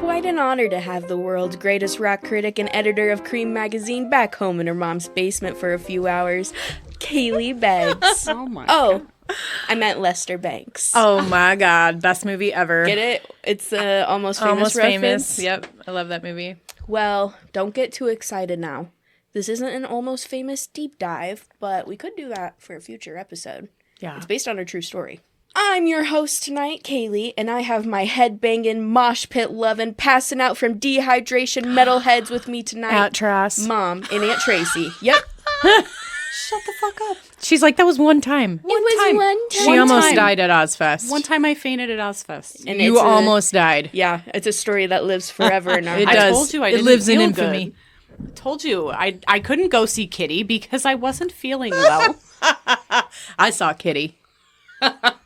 quite an honor to have the world's greatest rock critic and editor of Cream magazine back home in her mom's basement for a few hours, Kailie Beggs. Oh my God. I meant Lester Banks. Oh my God, best movie ever. Get it? It's Almost Famous Almost reference. Famous. Yep, I love that movie. Well, don't get too excited now. This isn't an Almost Famous deep dive, but we could do that for a future episode. Yeah. It's based on a true story. I'm your host tonight, Kailie, and I have my head-banging, mosh pit-loving, passing out from dehydration metalheads with me tonight. At Trass. Mom and Aunt Tracy. Yep. Shut the fuck up. She's like, that was one time. It was one time. She almost died at Ozfest. One time I fainted at Ozfest. And You it's almost died. Yeah, it's a story that lives forever in our It hearts. does. told you I it didn't lives in feel infamy. good. I told you I couldn't go see Kitty because I wasn't feeling well. I saw Kitty.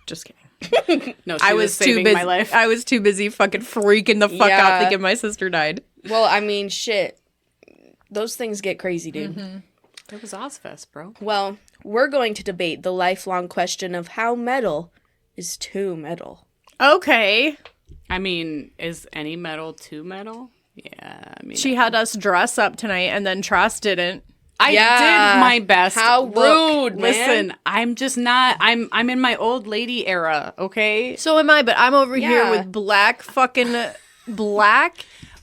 Just kidding. No, I was saving too busy. my life. I was too busy fucking freaking the fuck Yeah. out thinking my sister died. Well, I mean, shit. Those things get crazy, dude. Mm-hmm. It was Ozfest, bro. Well, we're going to debate the lifelong question of how metal is too metal. Okay. I mean, is any metal too metal? Yeah, I mean, She had us dress up tonight, and then Trass didn't. I Yeah. did my best. How Look, rude, man. Listen, I'm just not. I'm in my old lady era. Okay. So am I, but I'm over here Yeah. with black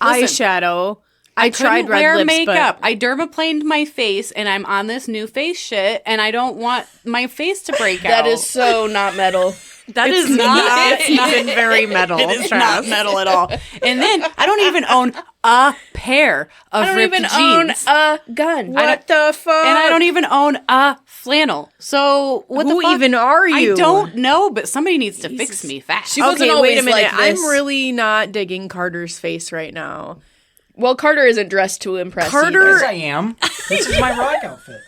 eyeshadow. I tried Couldn't red wear lips, makeup. I dermaplaned my face, and I'm on this new face shit, and I don't want my face to break out. That is so not metal. that is not even very metal. It is Trass. not metal at all. And then I don't even own a pair of I don't ripped even jeans. own a gun. What the fuck? And I don't even own a flannel. So what Who the fuck? even are you? I don't know, but somebody needs to fix me fast. She wasn't Okay, wait a always minute. like this. I'm really not digging Carter's face right now. Well, Carter isn't dressed to impress Carter- either. Yes, I am. This is my rock outfit.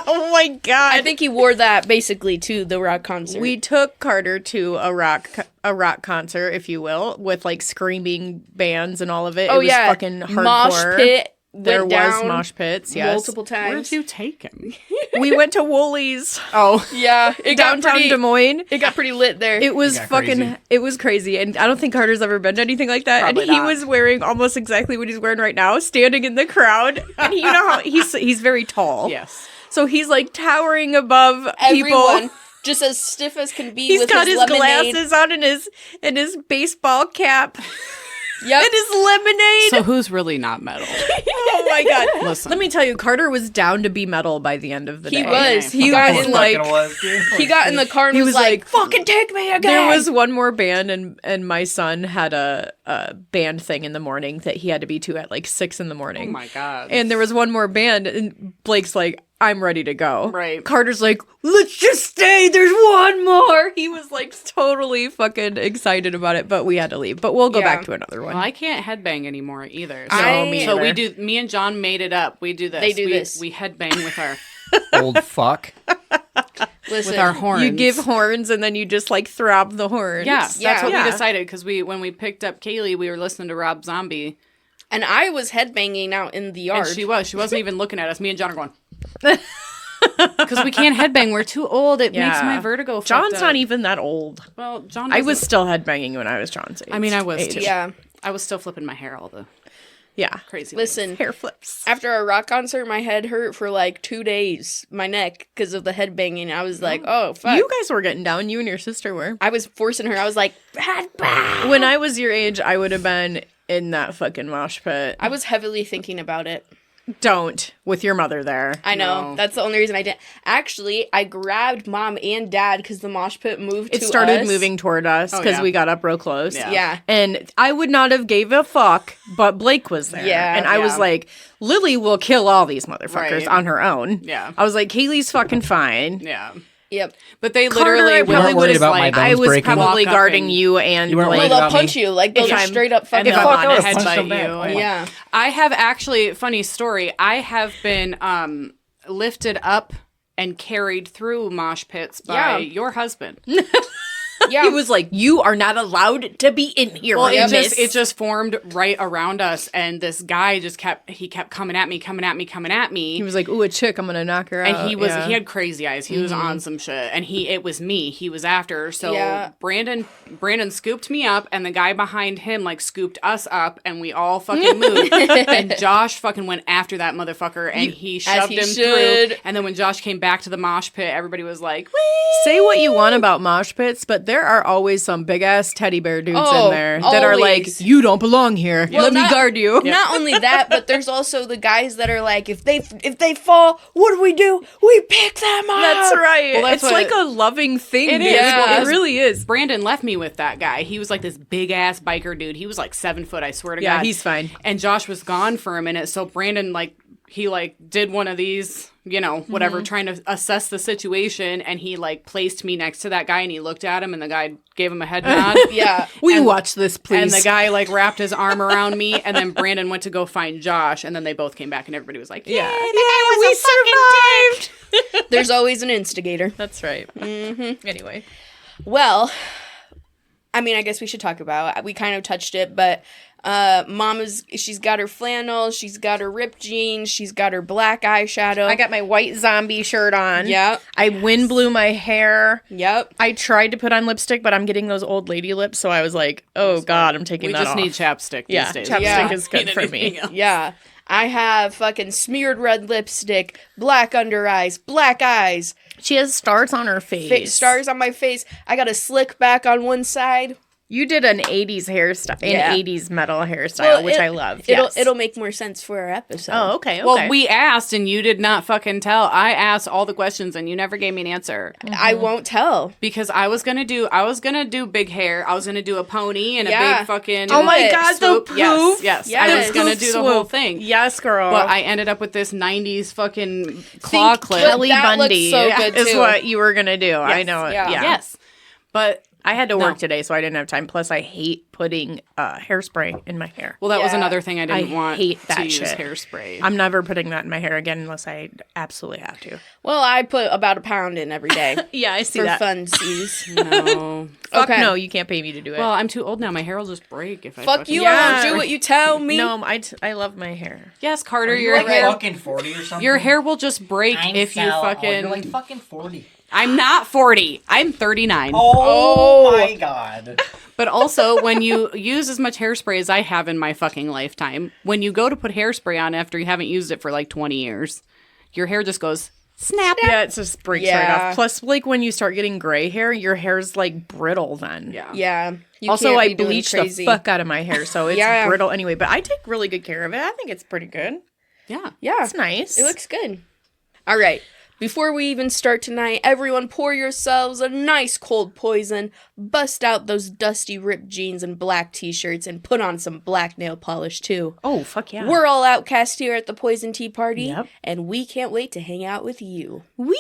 Oh my God. I think he wore that basically to the rock concert. We took Carter to a rock concert, if you will, with like screaming bands and all of it. oh it was yeah, fucking hardcore. mosh pit. There went was down mosh pits, yes. multiple times. Where'd you take him? We went to Woolies Oh, Yeah, it got downtown pretty. Des Moines. It got pretty lit there. It was got fucking, crazy. it was crazy. And I don't think Carter's ever been to anything like that. Probably and he not. was wearing almost exactly what he's wearing right now, standing in the crowd. And you know how he's very tall. yes. So he's like towering above Everyone, people. just as stiff as can be. He's with got his lemonade. glasses on and his baseball cap Yep. and his lemonade. So who's really not metal? Oh my God. Listen. Let me tell you, Carter was down to be metal by the end of the He day. was. He got was in, like, Fucking was, dude. He got in the car and He was was like, like, "Fucking take me again." there was one more band, and my son had a band thing in the morning that he had to be to at like 6 in the morning. Oh my God. And there was one more band, and Blake's like, I'm ready to go. Right. Carter's like, let's just stay. There's one more. He was like totally fucking excited about it, but we had to leave. But we'll go Yeah. back to another one. Well, I can't headbang anymore either. So, me so we neither. do. Me and John made it up. We do this. They do we, this. We headbang with our Old fuck. Listen, with our horns. You give horns, and then you just like throb the horns. Yeah, that's Yeah. what Yeah. we decided because when we picked up Kailie, we were listening to Rob Zombie, and I was headbanging out in the yard. and she wasn't even looking at us. Me and John are going because we can't headbang. We're too old. It makes Yeah. my vertigo. fucked John's up. not even that old. Well, John. I was doesn't- still headbanging when I was John's age. I mean, I was age. too. Yeah. I was still flipping my hair all the Yeah. crazy. Listen, Hair flips. after a rock concert, my head hurt for like 2 days. My neck because of the headbanging. I was like, "Oh fuck!" You guys were getting down. You and your sister were. I was forcing her. I was like, "Headbang!" When I was your age, I would have been in that fucking mosh pit. I was heavily thinking about it. Don't with your mother there. I know. No. That's the only reason I didn't. Actually, I grabbed mom and dad because the mosh pit moved It to started us. moving toward us because yeah. we got up real close. Yeah. Yeah. And I would not have gave a fuck, but Blake was there. Yeah. And I was Yeah. like, Lily will kill all these motherfuckers Right. on her own. Yeah. I was like, Kailie's fucking fine. Yeah, Yep. but they Carter, literally I would probably weren't worried was about my like, bones I was breaking. probably Walk up guarding and- you and You weren't Blake. Well, worried they'll about punch me. you. Like, they'll If just I'm- straight up fucking if I'm fuck honest, I us. would've punched them headbutt back. you. Why not? Yeah. I have actually, funny story, I have been lifted up and carried through mosh pits by Yeah. your husband. Yeah. He was like, "You are not allowed to be in here." Well, miss." it just formed right around us, and this guy just kept coming at me. He was like, "Ooh, a chick! I'm gonna knock her out." And he had crazy eyes. He was on some shit, and it was me. He was after. So Yeah. Brandon scooped me up, and the guy behind him like scooped us up, and we all fucking moved. And Josh fucking went after that motherfucker, and he shoved he him should. through. And then when Josh came back to the mosh pit, everybody was like, Say what you want about mosh pits, but there are always some big ass teddy bear dudes Oh, in there that are like, always. "You don't belong here. Well, Let me not- guard you." Not only that, but there's also the guys that are like, if they fall, what do? We pick them up. That's right. Well, that's it's what- like a loving thing. It dude. is. Yeah. It really is. Brandon left me with that guy. He was like this big ass biker dude. He was like 7 foot, I swear to Yeah, God. he's fine. And Josh was gone for a minute, so Brandon he did one of these, whatever, trying to assess the situation, and he placed me next to that guy, and he looked at him, and the guy gave him a head nod. Yeah. Will you watch this, please? And the guy wrapped his arm around me, and then Brandon went to go find Josh, and then they both came back, and everybody was like, "Yeah, we survived. There's always an instigator. That's right. Mm-hmm. Anyway, Well, I mean, I guess we should talk about. We kind of touched it, but she's got her flannel, she's got her ripped jeans, she's got her black eyeshadow. I got my white zombie shirt on. Yep. I wind blew my hair. Yep. I tried to put on lipstick, but I'm getting those old lady lips, so I was like, "Oh God, I'm taking we that just off." need chapstick these Yeah, days." chapstick Yeah. is good for me. Yeah. I have fucking smeared red lipstick, black under eyes, black eyes, She has stars on her face. stars on my face. I got a slick back on one side. You did an 80s hairstyle, Yeah. 80s metal hairstyle, which I love. Yes. It'll make more sense for our episode. Oh, okay. Well, we asked, and you did not fucking tell. I asked all the questions, and you never gave me an answer. I won't tell. Because I was gonna do big hair. I was gonna do a pony and a Yeah. big fucking. Oh my Do it. God, the swoop. poof. Yes. Yes. I was gonna Poof do the whole swoop. thing. Yes, girl. But I ended up with this '90s fucking claw clip. Kelly That looks Bundy so good, is too. what you were gonna do. I know it. Yeah. Yeah. Yes, but I had to No. work today, so I didn't have time. Plus, I hate putting hairspray in my hair. well, that was Yeah. another thing I didn't I want hate that to use shit. hairspray. I'm never putting that in my hair again unless I absolutely have to. Well, I put about a pound in every day Yeah, I see for that. funsies. no. Fuck Okay. no, you can't pay me to do it. Well, I'm too old now. My hair will just break if I Fuck fucking- you, Yeah. I won't do what you tell me. no, I love my hair. Yes, Carter, You're your like hair. fucking 40 or something. Your hair will just break I'm if you so fucking. old. You're like fucking 40. I'm not 40. I'm 39. Oh my God. But also, when you use as much hairspray as I have in my fucking lifetime, when you go to put hairspray on after you haven't used it for like 20 years, your hair just goes snap. Yeah, it just breaks right Yeah. off. Plus, like when you start getting gray hair, your hair's like brittle then. Yeah. Yeah. You Also, can't I be doing bleach the crazy. fuck out of my hair, so it's Yeah. brittle anyway. But I take really good care of it. I think it's pretty good. Yeah. Yeah. It's nice. It looks good. All right. Before we even start tonight, everyone pour yourselves a nice cold poison, bust out those dusty ripped jeans and black t-shirts, and put on some black nail polish too. Oh, fuck yeah. We're all outcast here at the Poison Tea Party, Yep. and we can't wait to hang out with you. Woo!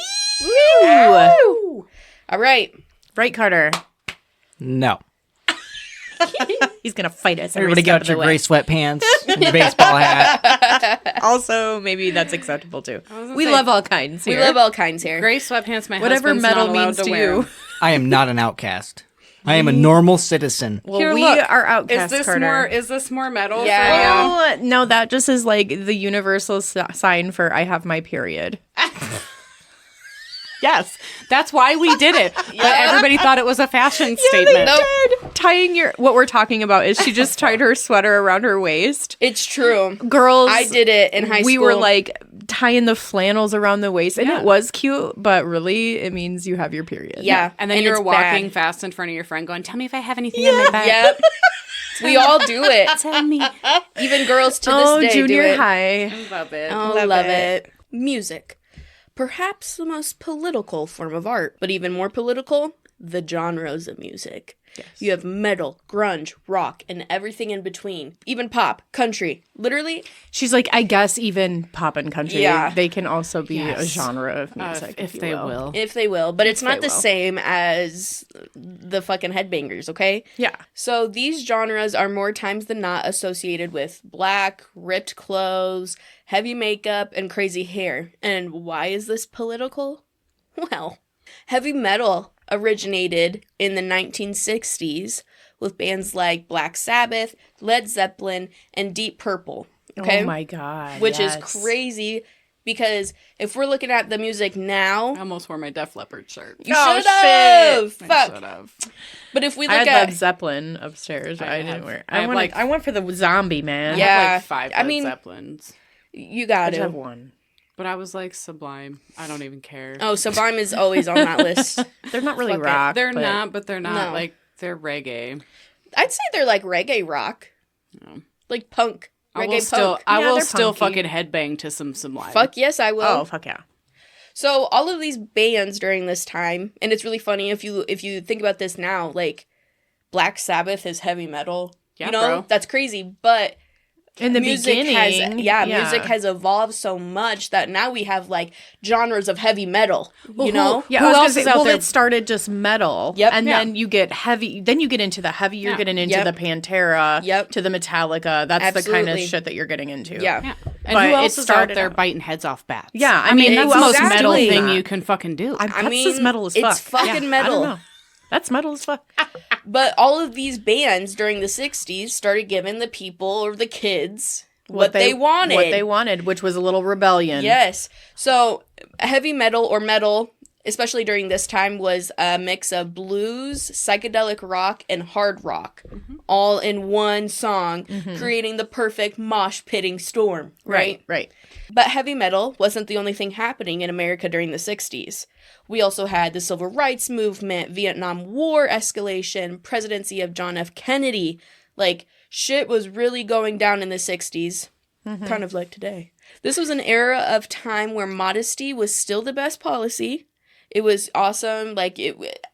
Woo! All right. Right, Carter. No. He's gonna fight us. Everybody got your gray sweatpants and your baseball hat. Also, maybe that's acceptable too. gonna We say, love all kinds We here. love all kinds here. Gray sweatpants, my Whatever husband's metal not allowed means to wear. you. I am not an outcast. I am a normal citizen. Well, Here, we look. are outcasts, Carter. Is this more metal? Yeah. Oh, no, that just is like the universal sign for I have my period. Yes. That's why we did it. But everybody thought it was a fashion statement. Nope. Tying what we're talking about is she just tied her sweater around her waist. It's true. Girls, I did it in high school. we were like tying the flannels around the waist, and Yeah. it was cute, but really it means you have your period. Yeah. And then you were it's walking bad. fast in front of your friend going, tell me if I have anything on my back. Yep. We all do it. Tell me. Even girls to Oh, this day junior do it. high. Love it. Oh, love it. Music. Perhaps the most political form of art, but even more political, the genres of music. Yes. You have metal, grunge, rock, and everything in between. Even pop, country. Literally, She's like, I guess even pop and country, Yeah. they can also be a Yes. genre of music. if you they will. if they will. But it's not they the will. same as the fucking headbangers, okay? Yeah. So these genres are more times than not associated with black, ripped clothes, heavy makeup, and crazy hair. And why is this political? Well, heavy metal originated in the 1960s with bands like Black Sabbath, Led Zeppelin, and Deep Purple. Okay? Oh my God. Which is crazy because if we're looking at the music now... I almost wore my Def Leppard shirt. You should have! Fuck! I should have. But if we I look had at... Led Zeppelin upstairs, but I didn't wear. I went for the zombie, man. Yeah. I have like 5 Led Zeppelins. You I got just to. have one. But I was like, Sublime. I don't even care. Oh, Sublime is always on that list. They're not really Fuck it. rock. They're but not, but they're not. No. Like, they're reggae. I'd say they're like reggae rock. No. Like punk. I Reggae will still, punk. I Yeah, will they're still punky. fucking headbang to some Sublime. Fuck yes, I will. Oh, fuck yeah. So all of these bands during this time, and it's really funny if you think about this now, like Black Sabbath is heavy metal. Yeah, you know, bro. that's crazy. But In the music beginning, music has evolved so much that now we have like genres of heavy metal. You know, Yeah, Who I was gonna else say, is out well, there? it started just metal. Yep. And Yeah. then you get heavy. Then you get into the heavy. You're Yeah. getting into Yep. the Pantera. Yep. To the Metallica. That's the kind Absolutely. of shit that you're getting into. yeah. Yeah. And But who it else is out started there out- biting heads off bats? Yeah, I mean, that's the most exactly. metal thing that. you can fucking do. That's mean, just metal as fuck. it's fucking Yeah, metal. I don't know. That's metal as fuck. But all of these bands during the 60s started giving the people or the kids what they wanted. What they wanted, which was a little rebellion. Yes. So heavy metal or metal, especially during this time, was a mix of blues, psychedelic rock, and hard rock, all in one song, creating the perfect mosh pitting storm, right? Right. But heavy metal wasn't the only thing happening in America during the 60s. We also had the Civil Rights Movement, Vietnam War escalation, presidency of John F. Kennedy. Like, shit was really going down in the 60s, kind of like today. This was an era of time where modesty was still the best policy. It was awesome, like,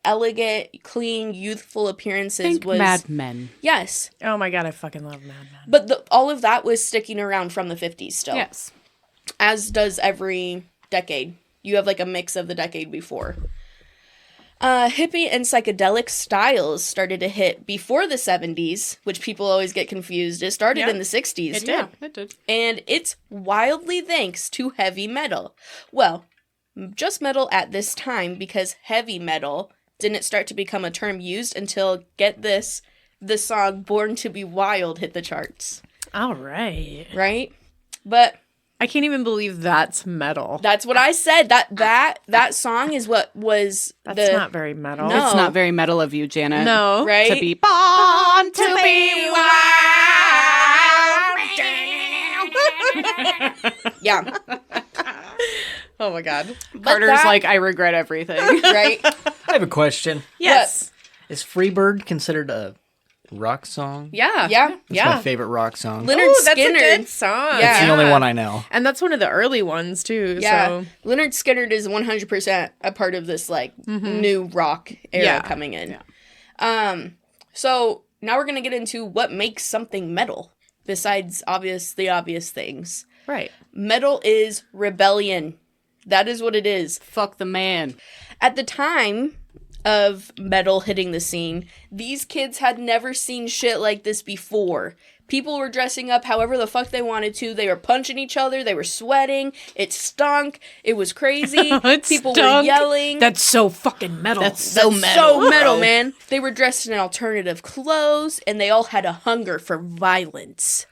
elegant, clean, youthful appearances Think was... Mad Men. Yes. Oh my God, I fucking love Mad Men. But all of that was sticking around from the 50s still. Yes. As does every decade. You have like a mix of the decade before. Hippie and psychedelic styles started to hit before the 70s, which people always get confused. It started in the 60s. It did. Yeah, it did. And it's wildly thanks to heavy metal. Well, just metal at this time because heavy metal didn't start to become a term used until, get this, the song Born to Be Wild hit the charts. All right. Right? But... I can't even believe that's metal. that's what I said. That song is what was That's not very metal. No. It's not very metal of you, Janet. No. right. To be born to be wild. Yeah, Oh my God. Carter's that- like, I regret everything. right. I have a question. Yes. Is Freebird considered a rock song? Yeah. Yeah. It's my favorite rock song. Leonard Oh, that's Skinner. a good song. Yeah. It's the only one I know. And that's one of the early ones too. Yeah, So Leonard Skinner is 100% a part of this like new rock era Yeah. coming in. So now we're gonna get into what makes something metal. Besides the obvious things, right. metal is rebellion. That is what it is. Fuck the man. At the time of metal hitting the scene, these kids had never seen shit like this before. People were dressing up however the fuck they wanted to. They were punching each other. They were sweating. It stunk. It was crazy. People were stunk. yelling. That's so fucking metal. That's so metal, man. They were dressed in alternative clothes, and they all had a hunger for violence,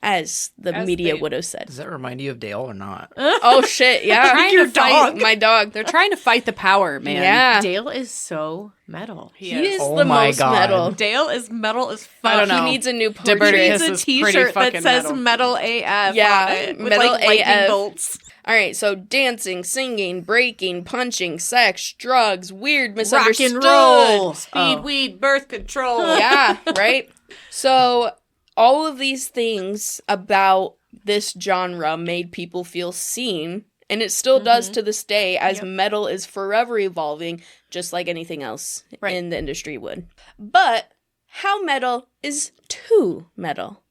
as the media would have said. Does that remind you of Dale or not? Oh shit! Yeah, Trying to fight my dog. They're trying to fight the power, man. Yeah, Dale is so metal. he is Oh the my most God. metal. Dale is metal as fuck. I don't know. He needs a new Debauchery portrait. He needs This a is pretty t-shirt that fucking says metal. metal AF Yeah, on it. With metal like lightning AF. bolts. All right, so dancing, singing, breaking, punching, sex, drugs, weird, Rock misunderstood. and roll. Speed, weed, birth control. Yeah, right? So all of these things about this genre made people feel seen, and it still does to this day, as metal is forever evolving, just like anything else in the industry would. But how metal is too metal?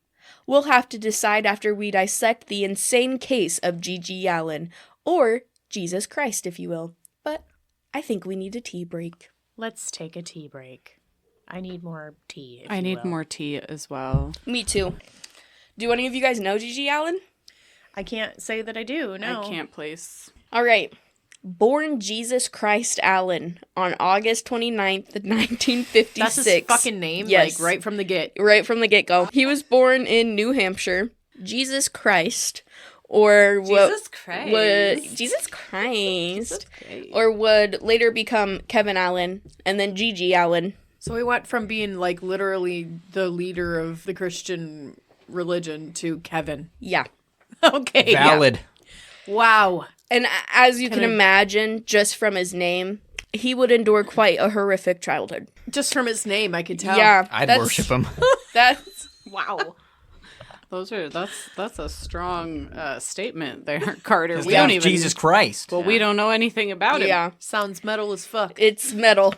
We'll have to decide after we dissect the insane case of G.G. Allin, or Jesus Christ, if you will. But I think we need a tea break. Let's take a tea break. I need more tea. I need more tea as well. Me too. Do any of you guys know G.G. Allin? I can't say that I do. No. I can't place. All right. Born Jesus Christ Allin on August 29th, 1956. That's his fucking name? Yes. Like, right from the get. Right from the get-go. He was born in New Hampshire. Jesus Christ, or Jesus Christ. Jesus Christ, or would later become Kevin Allin, and then Gigi Allin. So he went from being, like, literally the leader of the Christian religion to Kevin. Yeah. Okay. Valid. Yeah. Wow. And as you can imagine, just from his name, he would endure quite a horrific childhood. Just from his name, I could tell. Yeah. I'd that's- worship him. That's... Wow. That's a strong statement there, Carter. His We don't name's even Jesus Christ. Well, we don't know anything about him. Yeah. Sounds metal as fuck. It's metal.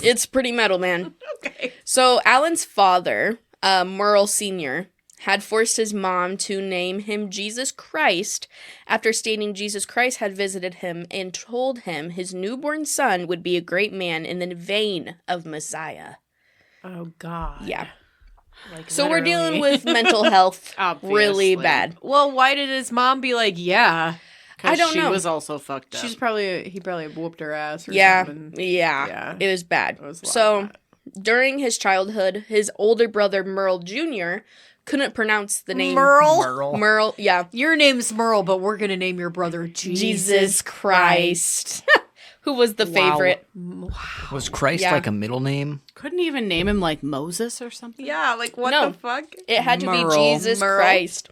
It's pretty metal, man. Okay. So Alan's father, Merle Sr., had forced his mom to name him Jesus Christ after stating Jesus Christ had visited him and told him his newborn son would be a great man in the vein of Messiah. Oh, God. Yeah. Like, So we're literally. dealing with mental health really Obviously. bad. Well, why did his mom be like, yeah? I don't she know. was also fucked up. He probably whooped her ass or Yeah, something. yeah. It was bad. It was a lot So of that. during his childhood, his older brother Merle Jr. couldn't pronounce the name Merle? Merle, yeah. Your name's Merle, but we're going to name your brother Jesus Christ. Who was the favorite? Was Christ Yeah. like a middle name? Couldn't even name him like Moses or something. Yeah, like what No. the fuck? It had to Merle. be Jesus Merle. Christ.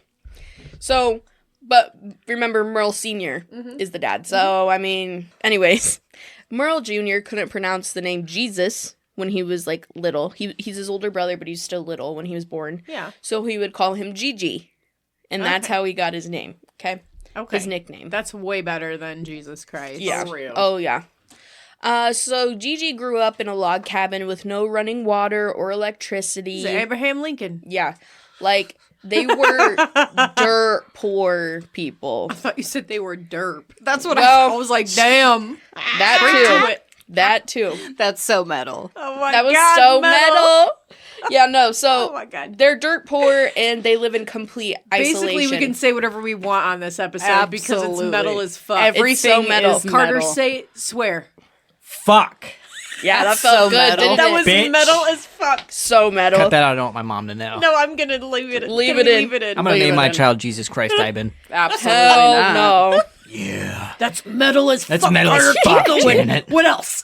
So, but remember, Merle Sr. is the dad. So, I mean, anyways, Merle Jr. couldn't pronounce the name Jesus when he was, like, little. He's his older brother, but he's still little when he was born. Yeah. So he would call him Gigi. And that's Okay. how he got his name, okay? Okay. His nickname. That's way better than Jesus Christ. Yeah. For real. Oh, yeah. So Gigi grew up in a log cabin with no running water or electricity. It's Abraham Lincoln. Yeah. Like, they were dirt poor people. I thought you said they were derp. That's what Well, I was like, damn. That To too. it. That too. That's so metal. Oh my That was God, so metal. Yeah, no, so Oh my God. they're dirt poor and they live in complete isolation. Basically, we can say whatever we want on this episode because it's Absolutely. metal as fuck. Everything so metal. is Carter, metal. say swear. Fuck. Yeah, that That's felt so good, metal. didn't That it? was Bitch. metal as fuck. So metal. Cut that out. I don't want my mom to know. No, I'm gonna leave it. Leave Can it we in. Leave it in. I'm gonna Leave name it my in. child Jesus Christ Ivan. Absolutely Hell not. no. Yeah. That's metal as That's fuck. metal as Carter, fuck, keep going. Janet. What else?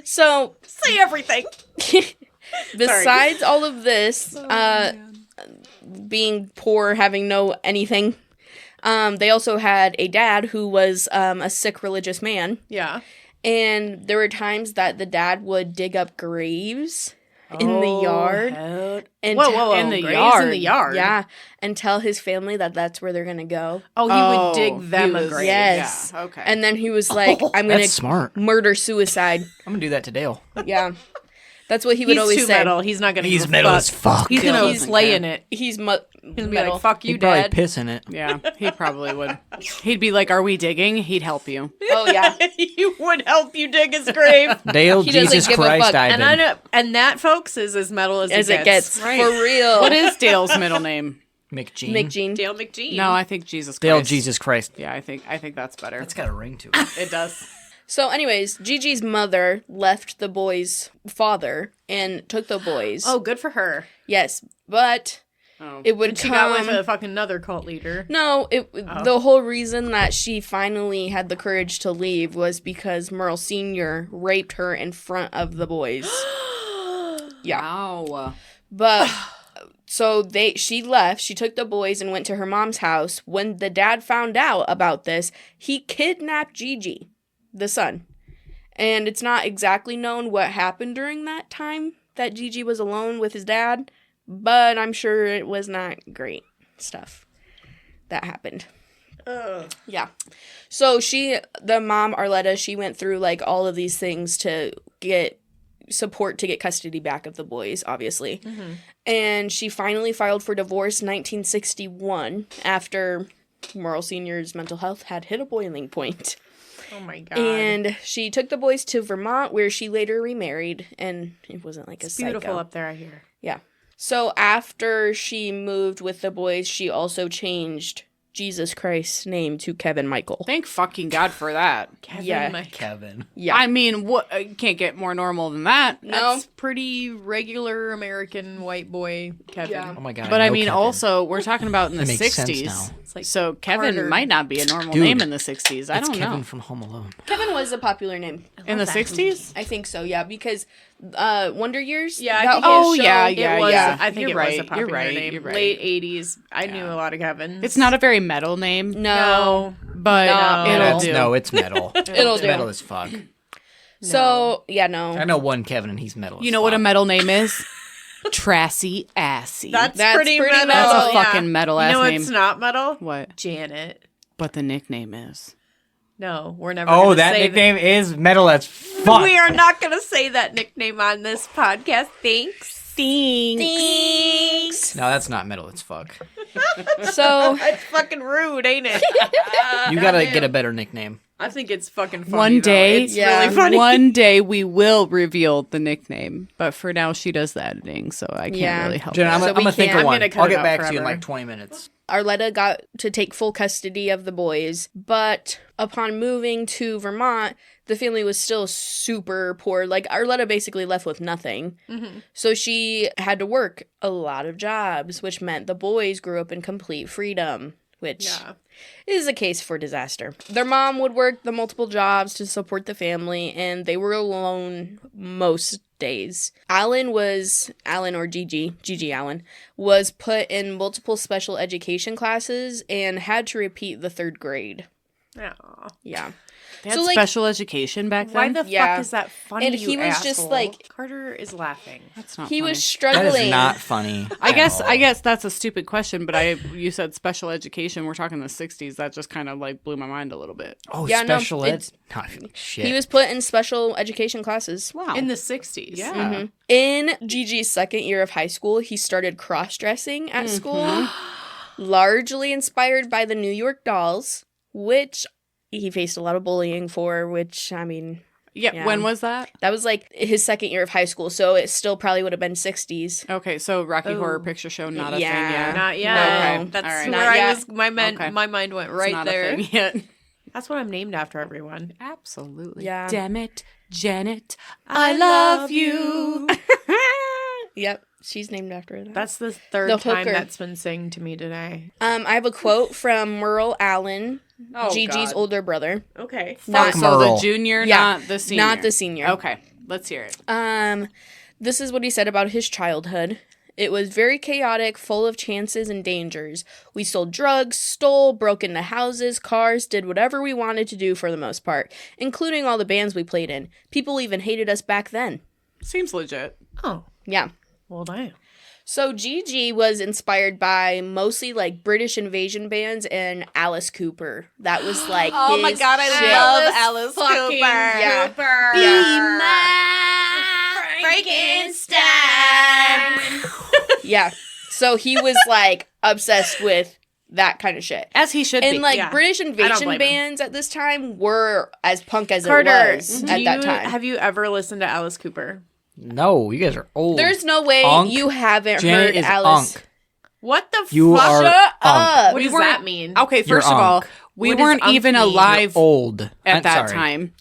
So, Say everything. besides all of this, being poor, having no anything, they also had a dad who was a sick religious man. Yeah. And there were times that the dad would dig up graves in the yard. And Whoa. In the Graves yard. In the yard. Yeah, and tell his family that that's where they're going to go. Oh, he would dig them he a was- grave. Yes. Yeah, okay. And then he was like, I'm going That's to smart. murder suicide. I'm gonna do that to Dale. Yeah. That's what he would He's always too say. metal. He's not gonna. He's give a metal fuck. as fuck. He's gonna He's- slay in it. He's He's gonna be metal. like, "Fuck you, He'd probably Dad." piss in it. Yeah, he probably would. He'd be like, "Are we digging?" He'd help you. Oh, yeah. He would help you dig his grave. Dale He doesn't Jesus give a Christ fuck. Ivan. And I know, and that, folks, is as metal as As it gets. Right. For real. What is Dale's middle name? McGene. McGene? Dale McGee. No, I think Jesus Christ. Dale Jesus Christ. Yeah, I think that's better. That's got a ring to it. It does. So, anyways, Gigi's mother left the boys' father and took the boys. Oh, good for her. Yes, but Oh. it would She come... got with a fucking another cult leader. No, the whole reason that she finally had the courage to leave was because Merle Sr. raped her in front of the boys. Yeah. Wow. But so she left, she took the boys and went to her mom's house. When the dad found out about this, he kidnapped Gigi, the son. And it's not exactly known what happened during that time that Gigi was alone with his dad, but I'm sure it was not great stuff that happened. Yeah. So the mom, Arletta, she went through like all of these things to get support to get custody back of the boys, obviously. Mm-hmm. And she finally filed for divorce in 1961 after Merle Sr.'s mental health had hit a boiling point. Oh my God. And she took the boys to Vermont, where she later remarried, and it wasn't like it's a beautiful psycho. up there, I hear. Yeah. So after she moved with the boys, she also changed Jesus Christ's name to Kevin Michael. Thank fucking God for that. Kevin. Yeah. I mean, what can't get more normal than that. That's pretty regular American white boy Kevin. Yeah. Oh my god. But I know mean, Kevin. also, we're talking about in the That makes sense 60s. now. It's like So Kevin Carter. might not be a normal Dude, name in the 60s. I It's don't Kevin know. from Home Alone. Kevin was a popular name. In the 60s? I think so, yeah, because Wonder Years. Yeah, I that think whole Oh, show- yeah, It was, yeah. I think You're it right, was a you're popular right, name. you're right. Late 80s. I knew a lot of Kevins. It's not a very metal name, No. but No. it'll do. No, it's metal. It'll It's do. metal as fuck. So, yeah, no. I know one Kevin and he's metal. You as know what a fuck. metal name is? Trassy Assy. That's That's pretty pretty metal. metal. That's a yeah. fucking metal You ass know name. it's not metal? What? Janet. But the nickname is. No, we're never Oh, gonna that say nickname is metal as fuck. We are not going to say that nickname on this podcast. Thanks. Thanks. No, that's not metal as fuck. So, It's fucking rude, ain't it? You gotta get a better nickname. I think it's fucking funny. One though. day, It's Yeah. really funny. One day we will reveal the nickname, but for now she does the editing, so I can't Yeah. really help. Jen, I'm So we gonna think can't- of one. I'm gonna cut I'll it get out back to you in forever. like 20 minutes. Arletta got to take full custody of the boys, but upon moving to Vermont, the family was still super poor. Like, Arletta basically left with nothing. So she had to work a lot of jobs, which meant the boys grew up in complete freedom, which Yeah. is a case for disaster. Their mom would work the multiple jobs to support the family, and they were alone most days. Allin or Gigi Allin, was put in multiple special education classes and had to repeat the 3rd grade. Aw. Yeah. They had So, like- special education back then. Why the Yeah. fuck is that funny? And you he was just, asshole? like- Carter is laughing. That's not He funny. was That struggling. is not funny. I at all. guess that's a stupid question, but you said special education. We're talking the 60s. That just kind of like blew my mind a little bit. Oh, Yeah, no, special ed. it's- No, shit. He was put in special education classes. Wow. In the 60s. yeah. In Gigi's 2nd year of high school, he started cross-dressing at school, largely inspired by the New York Dolls, which he faced a lot of bullying for, which, I mean, Yeah. Yeah. When was that? that was like his 2nd year of high school, so it still probably would have been 60s. Okay, so Rocky Oh. Horror Picture Show, not a Yeah. thing yet. Not yet. No. Okay. That's All right. where Not I yet. was. Okay. My mind went It's right not there. a thing yet. That's what I'm named after, everyone. Absolutely. Yeah. Damn it, Janet. I love you. Yep, she's named after that. That's the third The time hooker. that's been saying to me today. I have a quote from Merle Allin, Oh, Gigi's God. older brother. Okay. Not- So Merle. the junior, Yeah. not the senior. Not the senior. Okay, let's hear it. This is what he said about his childhood. It was very chaotic, full of chances and dangers. We sold drugs, stole, broke into houses, cars, did whatever we wanted to do for the most part, including all the bands we played in. People even hated us back then. Seems legit. Oh, Yeah. well, damn. So Gigi was inspired by mostly like British invasion bands and Alice Cooper. That was like Oh my his God, I shit. love Alice fucking Cooper. Yeah. Cooper. Yeah. Frankenstein. Yeah. So he was like obsessed with that kind of shit. As he should be. And like Yeah. British blame invasion him. bands at this time were as punk as Carter, it was do at that you- time. have you ever listened to Alice Cooper? No, you guys are old. There's no way Unk. you haven't Janet heard is Alice. unk. What the You fuck? are Shut unk. up. What does weren't- that mean? Okay, You're first of all, unk. we What does weren't unk even mean? alive Old. at I'm that sorry. time.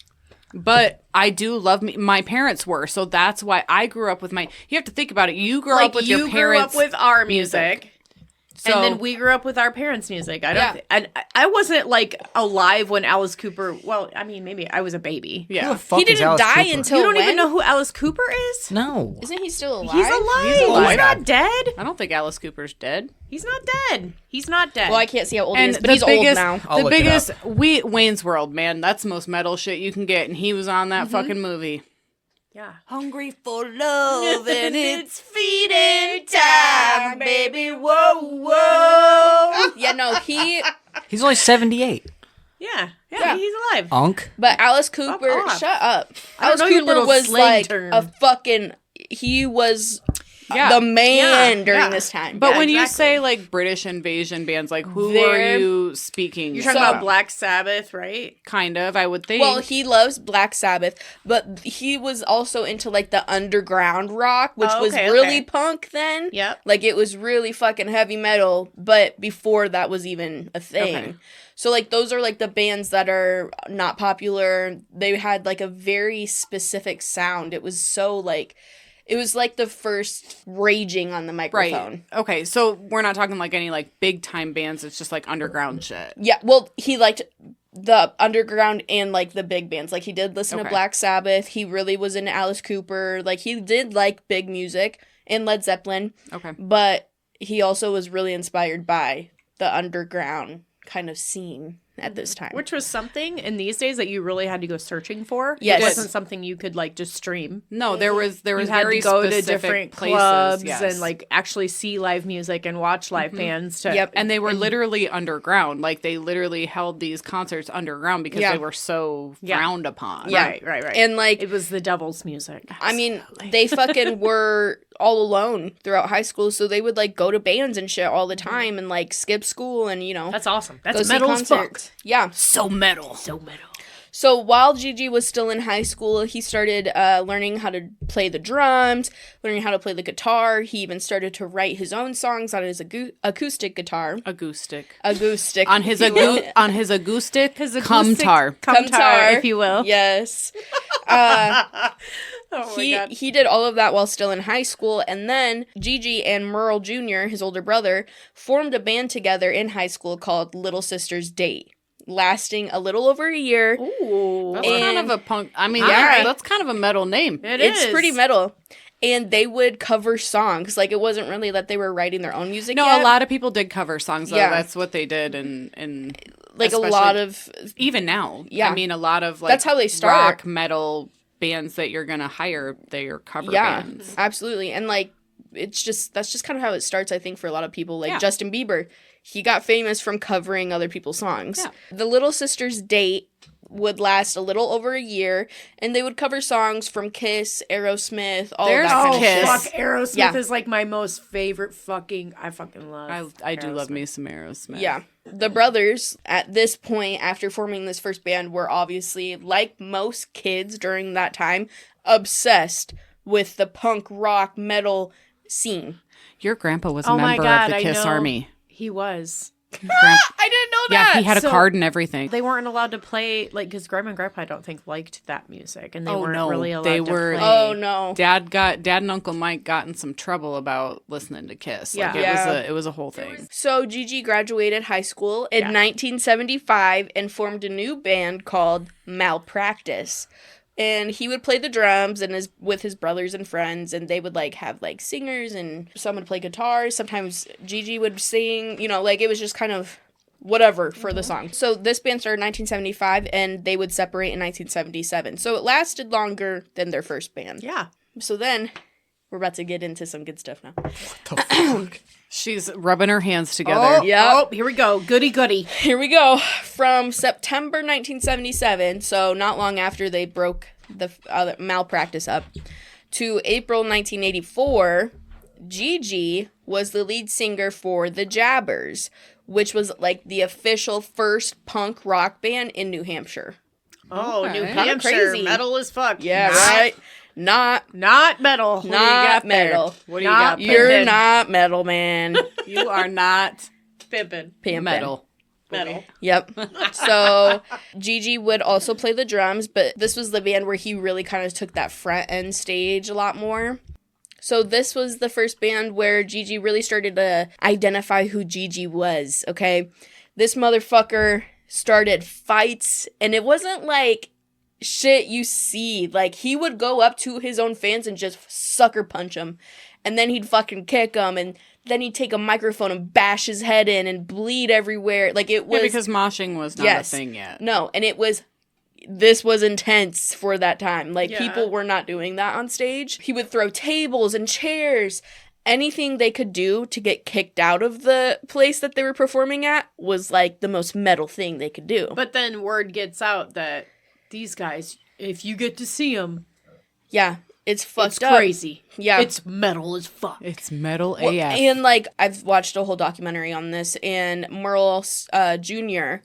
But I do love me. My parents were, so that's why I grew up with my. You have to think about it. You grew up with you your parents. grew up with our music. So- And then we grew up with our parents' music. I Yeah. don't. And I wasn't like alive when Alice Cooper. Well, I mean, maybe I was a baby. Who Yeah. the fuck He is didn't Alice die Cooper? until You don't when? even know who Alice Cooper is? No. Isn't he still alive? He's alive. He's He's, alive. not dead. I don't think Alice Cooper's dead. He's not dead. He's not dead. Well, I can't see how old he And is, but he's old now. I'll the look it biggest, Wayne's World, man. That's the most metal shit you can get, and he was on that fucking movie. yeah. Hungry for love, and it's feeding time, baby. Whoa, whoa. Yeah, no, he. He's only 78. Yeah. Yeah. He's alive. Unk. But Alice Cooper, off. shut up. I don't Alice know your Cooper little was slang like term. a fucking. He was the man during yeah. this time. But Yeah, when you exactly. say like British invasion bands, like who They're- are you speaking? You're talking about Black Sabbath, right? Kind of, I would think. well, he loves Black Sabbath, but he was also into like the underground rock, which was really punk then. Yep. Like it was really fucking heavy metal, but before that was even a thing. Okay. So like those are like the bands that are not popular. They had like a very specific sound. It was so like it was like the first raging on the microphone. Right. Okay, so we're not talking like any like big time bands. It's just like underground shit. Yeah, well, he liked the underground and like the big bands. Like he did listen to Okay. Black Sabbath. He really was into Alice Cooper. Like he did like big music and Led Zeppelin. Okay. But he also was really inspired by the underground kind of scene at this time. Which was something in these days that you really had to go searching for. Yes. It wasn't something you could like just stream. No, there was You had very to go to specific different places, clubs yes. and like actually see live music and watch live bands. To, Yep. And they were literally underground. Like they literally held these concerts underground because Yeah. they were so Yeah. frowned upon. Yeah. Right. And like It was the devil's music. I mean, they fucking were all alone throughout high school, so they would like go to bands and shit all the time and like skip school and That's awesome. go That's see metal as fuck. concerts. Yeah. So metal. So metal. So while Gigi was still in high school, he started learning how to play the drums, learning how to play the guitar. He even started to write his own songs on his acoustic guitar. Acoustic. Acoustic. On his if you will. on his acoustic, His cumtar. Cumtar, if you will. Yes. Oh my God. He did all of that while still in high school, and then Gigi and Merle Jr., his older brother, formed a band together in high school called Little Sisters Date, lasting a little over a year. Ooh. That's And- kind of a punk. I mean, Yeah. that's kind of a metal name. It's pretty metal. And they would cover songs. Like, it wasn't really that they were writing their own music No, yet. a lot of people did cover songs. Though. Yeah. That's what they did, and like, a especially- lot of... even now. Yeah. I mean, a lot of like That's how they start. rock metal bands that you're gonna hire. They are cover bands. Absolutely. And, like, that's just kind of how it starts, I think, for a lot of people. Like, Yeah. Justin Bieber, he got famous from covering other people's songs. Yeah. The Little Sisters Date would last a little over a year, and they would cover songs from Kiss, Aerosmith, all There's that kind of Kiss. shit. Fuck, Aerosmith Yeah. is like my most favorite fucking. I fucking love. I do love Aerosmith. me some Aerosmith. Yeah. The brothers, at this point, after forming this first band, were obviously, like most kids during that time, obsessed with the punk rock metal scene. Your grandpa was a Oh my member God, of the I Kiss know. Army. He was. I didn't know Yeah, that! he had a So- card and everything. They weren't allowed to play like because Grandma and Grandpa I don't think liked that music, and they Oh, weren't no. really allowed They to were- play. Oh, no. Dad and Uncle Mike got in some trouble about listening to Kiss. Like, Yeah. it was a whole thing. So Gigi graduated high school in 1975 and formed a new band called Malpractice. And he would play the drums and with his brothers and friends, and they would like have like singers, and someone would play guitar. Sometimes Gigi would sing, like it was just kind of whatever for the song. So this band started in 1975, and they would separate in 1977. So it lasted longer than their first band. Yeah. So then we're about to get into some good stuff now. She's rubbing her hands together. Yeah. Oh, here we go. Goody goody. Here we go. From September 1977, so not long after they broke the Malpractice up, to April 1984, Gigi was the lead singer for the Jabbers, which was like the official first punk rock band in New Hampshire. Oh, Okay. New Kinda Hampshire. crazy. Metal as fuck. Yeah, Not- right? Not metal. not metal. What do you Not got? pimpin'. You're not metal, man. You are not Pimpin'. Pimpin'. metal. Metal. Yep. So Gigi would also play the drums, but this was the band where he really kind of took that front end stage a lot more. So this was the first band where Gigi really started to identify who Gigi was, okay? This motherfucker started fights, and it wasn't like shit you see. Like, he would go up to his own fans and just sucker punch them, and then he'd fucking kick them, and then he'd take a microphone and bash his head in and bleed everywhere. Like, it was... Yeah, because moshing was not Yes. a thing yet. No, and this was intense for that time. Like, Yeah. people were not doing that on stage. He would throw tables and chairs. Anything they could do to get kicked out of the place that they were performing at was, like, the most metal thing they could do. But then word gets out that these guys, if you get to see them, Yeah. It's fucked It's up. crazy. Yeah. It's metal as fuck. It's metal Well, AF. and like I've watched a whole documentary on this, and Merle Jr.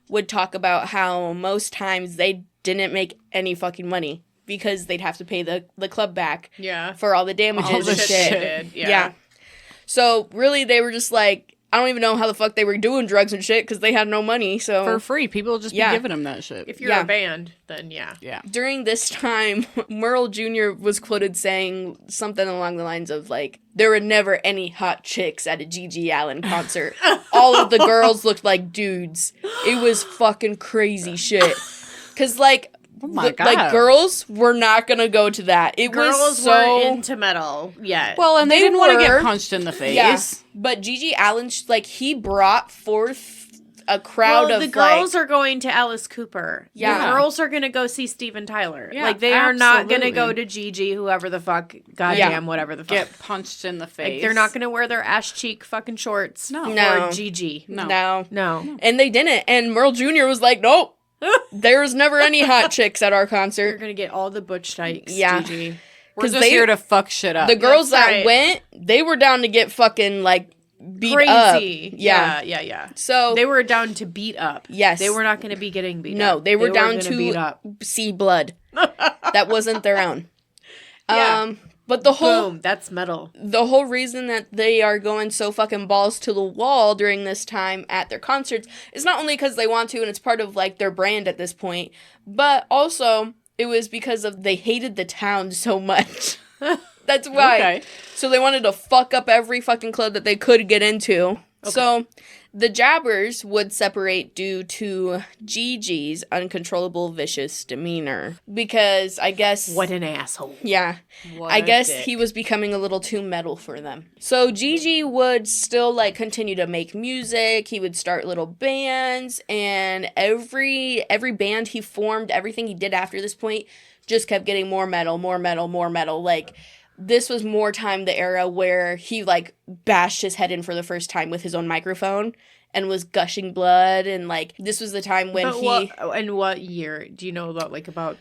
would talk about how most times they didn't make any fucking money because they'd have to pay the club back Yeah. for all the damages All and the shit. shit. Yeah. So really, they were just like, I don't even know how the fuck they were doing drugs and shit because they had no money. So For free. People just Yeah. be giving them that shit. If you're Yeah. a band, then yeah. Yeah. during this time, Merle Jr. was quoted saying something along the lines of like, there were never any hot chicks at a Gigi Allin concert. All of the girls looked like dudes. It was fucking crazy shit. Cause like, my God. like girls were not gonna go to that. It Girls was so weren't into metal yet. Well, and they They didn't want to were. get punched in the face. yeah. But Gigi Allin, like he brought forth a crowd of the girls like, are going to Alice Cooper. Yeah. The girls are going to go see Steven Tyler. Yeah, like they are not going to absolutely. go to Gigi, whoever the fuck, goddamn, whatever the fuck. Get punched in the face. Like they're not going to wear their ass cheek fucking shorts. No. No. For Gigi. no. No. And they didn't. And Merle Jr. was like, nope. There's never any hot chicks at our You're concert. going to get all the butch dykes, Yeah. Gigi. We're 'Cause just they- here to fuck shit up. The girls That's that right. went, they were down to get fucking like beat Crazy. up. Yeah. Yeah. So They were down to beat up. Yes. They were not going to be getting beat up. No, they were down gonna to beat up. see blood. That wasn't their own. Yeah. But the whole Boom. That's metal. reason that they are going so fucking balls to the wall during this time at their concerts is not only because they want to and it's part of like their brand at this point, but also it was because of they hated the town so much. That's why. Okay. So they wanted to fuck up every fucking club that they could get into. So the jabbers would separate due to Gigi's uncontrollable vicious demeanor. Because I guess... What an asshole. Yeah. What I a guess dick. he was becoming a little too metal for them. So Gigi would still like continue to make music. He would start little bands, and every band he formed, everything he did after this point just kept getting more metal, more metal, more metal. Like this was more time the era where he like bashed his head in for the first time with his own microphone and was gushing blood, and like this was the time when what year? Do you know about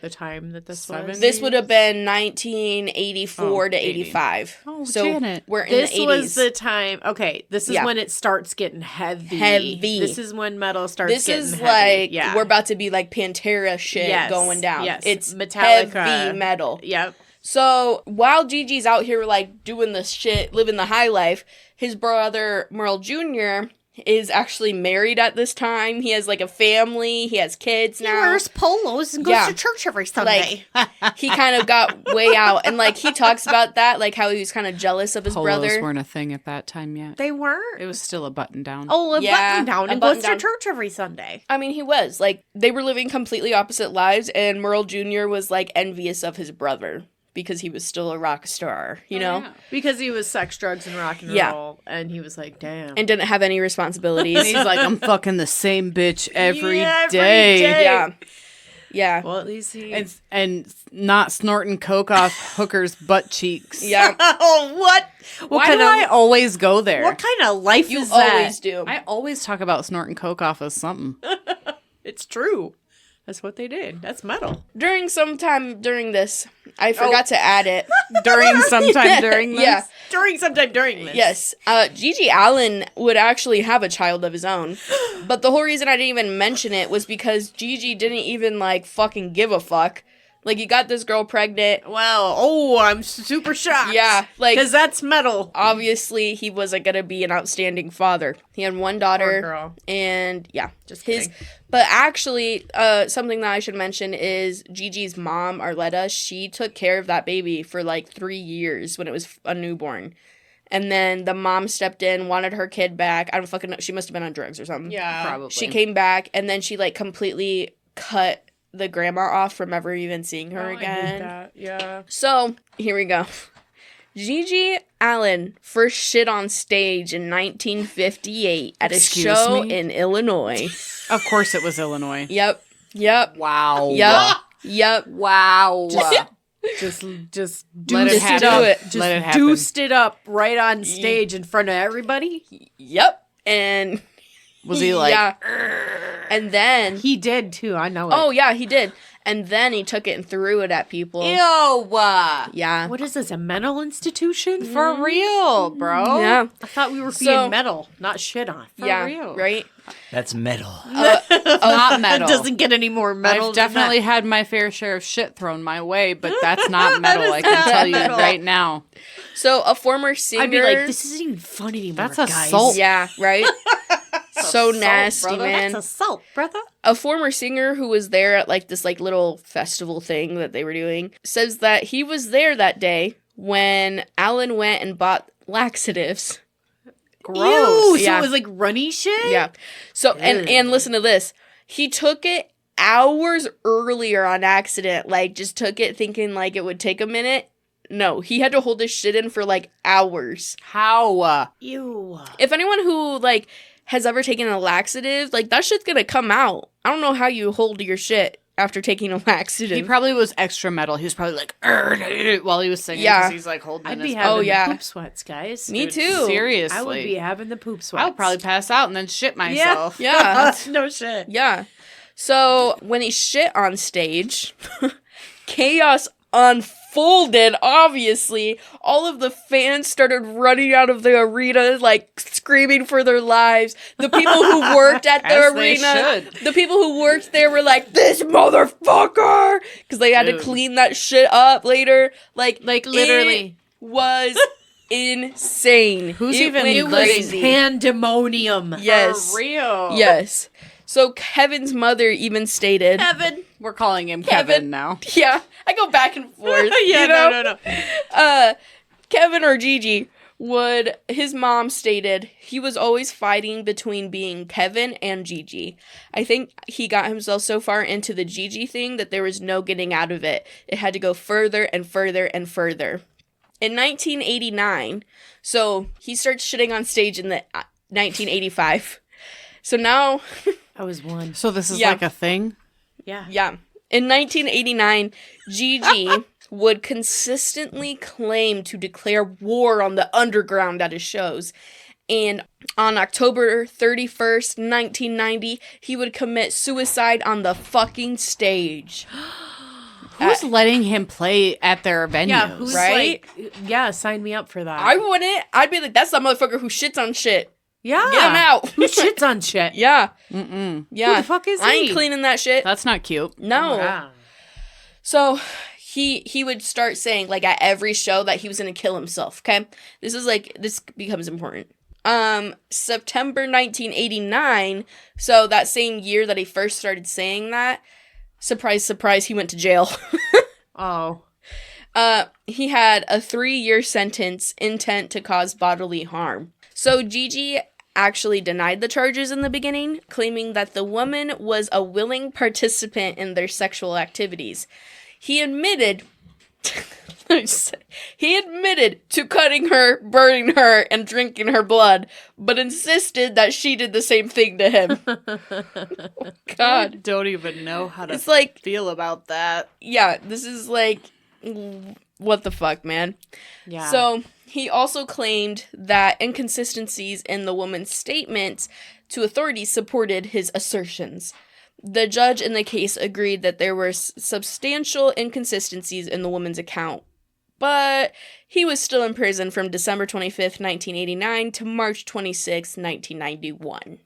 the time that this was? This would have been 1984 to 80. 85. Oh, so Janet. we're in This the 80s. was the time. Okay, this is Yeah. when it starts getting heavy. Heavy. This is when metal starts This getting is heavy. like yeah. we're about to be like Pantera shit Yes, going down. yes. It's Metallica. heavy metal. Yep. So while Gigi's out here like doing this shit, living the high life, his brother Merle Jr. is actually married at this time. He has like a family. He has kids now. polos and Yeah. church every Like he kind of got way out, and like he talks about that, like how he was kind of jealous of his Polos brother. weren't a thing at that time yet. They weren't. It was still a button down. Oh, a Yeah, button down a and goes button-down. to church every Sunday. I mean, he was like they were living completely opposite lives, and Merle Jr. was like envious of his brother because he was still a rock star, you know, yeah. Because he was sex, drugs, and rock and Yeah. roll, and he was like, "Damn." and didn't have any responsibilities. And he's like, I'm fucking the same bitch every Yeah, every day. day. Yeah. Yeah. well, at least he. And not snorting coke off hookers' butt cheeks. Yeah. oh, what? Why kind do of I always go there? What kind of life You is that? always do. I always talk about snorting coke off of something. It's true. That's what they did. That's metal. During some time during this, I forgot to add it. During sometime during this? Yeah. Sometime during this. Yes. Gigi Allin would actually have a child of his own. But the whole reason I didn't even mention it was because Gigi didn't even, like, fucking give a fuck. Like, he got this girl pregnant. Well, I'm super shocked. Yeah, like- because that's metal. Obviously, he wasn't going to be an outstanding father. He had one daughter. Poor girl. And, yeah. Just kidding. But actually, something that I should mention is Gigi's mom, Arletta, she took care of that baby for, like, 3 years when it was a newborn. And then the mom stepped in, wanted her kid back. I don't fucking know. She must have been on drugs or something. Yeah, Probably. She came back, and then she, like, completely cut the grandma off from ever even seeing her again. Yeah. So, here we go. Gigi Allin first shit on stage in 1958 at Excuse a show me? in Illinois. Of course it was Illinois. Yep. Wow. Yep. Wow. Just Let deuced it it happen. up. it. Just Let it happen. deuced it up right on stage in front of everybody. Yep. And Was he like, yeah. And then He did too. I know it. oh yeah, he did. And then he took it and threw it at people. Ew. Yeah. What is this, a mental institution? For real, bro. Yeah. I thought we were So- being metal, not shit on. For yeah. real. Right? That's metal. Not metal. It doesn't get any more metal. I've definitely had my fair share of shit thrown my way, but that's not metal. I can tell you right now. So a former singer. I'd be like, this isn't even fun anymore. That's guys. assault. Yeah, right? So nasty, brother. man. That's assault, brother. A former singer who was there at like this like little festival thing that they were doing says that he was there that day when Allin went and bought laxatives. Gross. Ew, so Yeah. it was like runny shit? Yeah. So and listen to this. He took it hours earlier on accident. Like just took it thinking like it would take a minute. No, he had to hold his shit in for like hours. How? Ew. If anyone who like has ever taken a laxative, like that shit's gonna come out. I don't know how you hold your shit after taking a laxative. He probably was extra metal. He was probably like, while he was singing. Yeah. 'Cause he's like holding I'd his be having yeah. the poop sweats, guys. Me Dude, too. Seriously. I would be having the poop sweats. I would probably pass out and then shit myself. Yeah. No shit. Yeah. So when he shit on stage, chaos unfolded, obviously. All of the fans started running out of the arena, like screaming for their lives. The people who worked at the As they arena, should. the people who worked there were like, this motherfucker! Because they had to Dude. clean that shit up later. Like literally. It was insane. Who's It even went It was crazy. pandemonium. Yes. For real. Yes. So Kevin's mother even stated, Kevin. We're calling him Kevin. Kevin now. yeah, I go back and forth. Yeah, you know? no. Kevin or Gigi his mom stated he was always fighting between being Kevin and Gigi. I think he got himself so far into the Gigi thing that there was no getting out of it. It had to go further and further and further. In 1989, so he starts shitting on stage in the 1985. So now, I was one. So this is Yeah. like a thing? Yeah. yeah. In 1989, Gigi would consistently claim to declare war on the underground at his shows. And on October 31st, 1990, he would commit suicide on the fucking stage. Who's letting him play at their venues? Yeah, who's Right? like, yeah, sign me up for that. I wouldn't. I'd be like, that's the motherfucker who shits on shit. yeah. Get him out. Who shits on shit? Yeah. Mm-mm. Yeah. Who the fuck is I ain't he? cleaning that shit. That's not cute. No. Wow. So he would start saying like at every show that he was gonna kill himself. Okay, this becomes important. September 1989. So that same year that he first started saying that, surprise, surprise, he went to jail. Oh. He had a 3-year sentence, intent to cause bodily harm. So Gigi actually denied the charges in the beginning, claiming that the woman was a willing participant in their sexual activities. He admitted to cutting her, burning her, and drinking her blood, but insisted that she did the same thing to him. I God. don't even know how to It's like, feel about that. yeah, this is like, what the fuck, man? Yeah. So he also claimed that inconsistencies in the woman's statements to authorities supported his assertions. The judge in the case agreed that there were substantial inconsistencies in the woman's account, but he was still in prison from December 25th, 1989 to March 26th, 1991.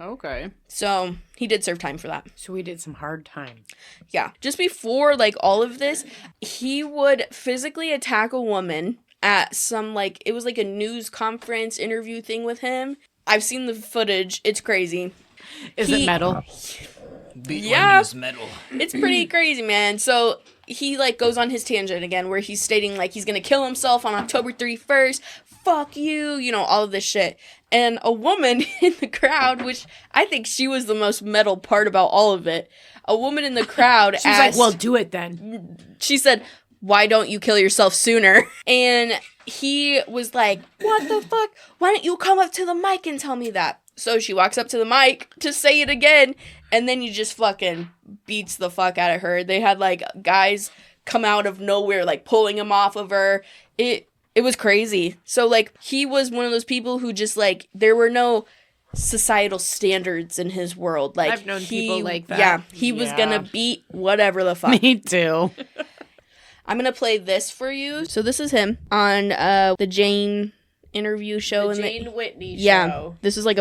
Okay. So he did serve time for that. So we did some hard time. Yeah. Just before, like, all of this, he would physically attack a woman at some, like, it was like a news conference interview thing with him. I've seen the footage. It's crazy. Is it metal? Yeah. Metal. It's pretty crazy, man. So he, like, goes on his tangent again where he's stating, like, he's gonna kill himself on October 31st. Fuck you. You know, all of this shit. And a woman in the crowd, which I think she was the most metal part about all of it. A woman in the crowd She was asked, like, well, do it then. she said, why don't you kill yourself sooner? And he was like, what the fuck? Why don't you come up to the mic and tell me that? So she walks up to the mic to say it again, and then he just fucking beats the fuck out of her. They had, like, guys come out of nowhere, like, pulling him off of her. It was crazy. So, like, he was one of those people who just, like, there were no societal standards in his world. Like, I've known people like that. Yeah, he was gonna beat whatever the fuck. Me too. I'm gonna play this for you. So this is him on the Jane interview show. The Jane Whitney show. Yeah, this was like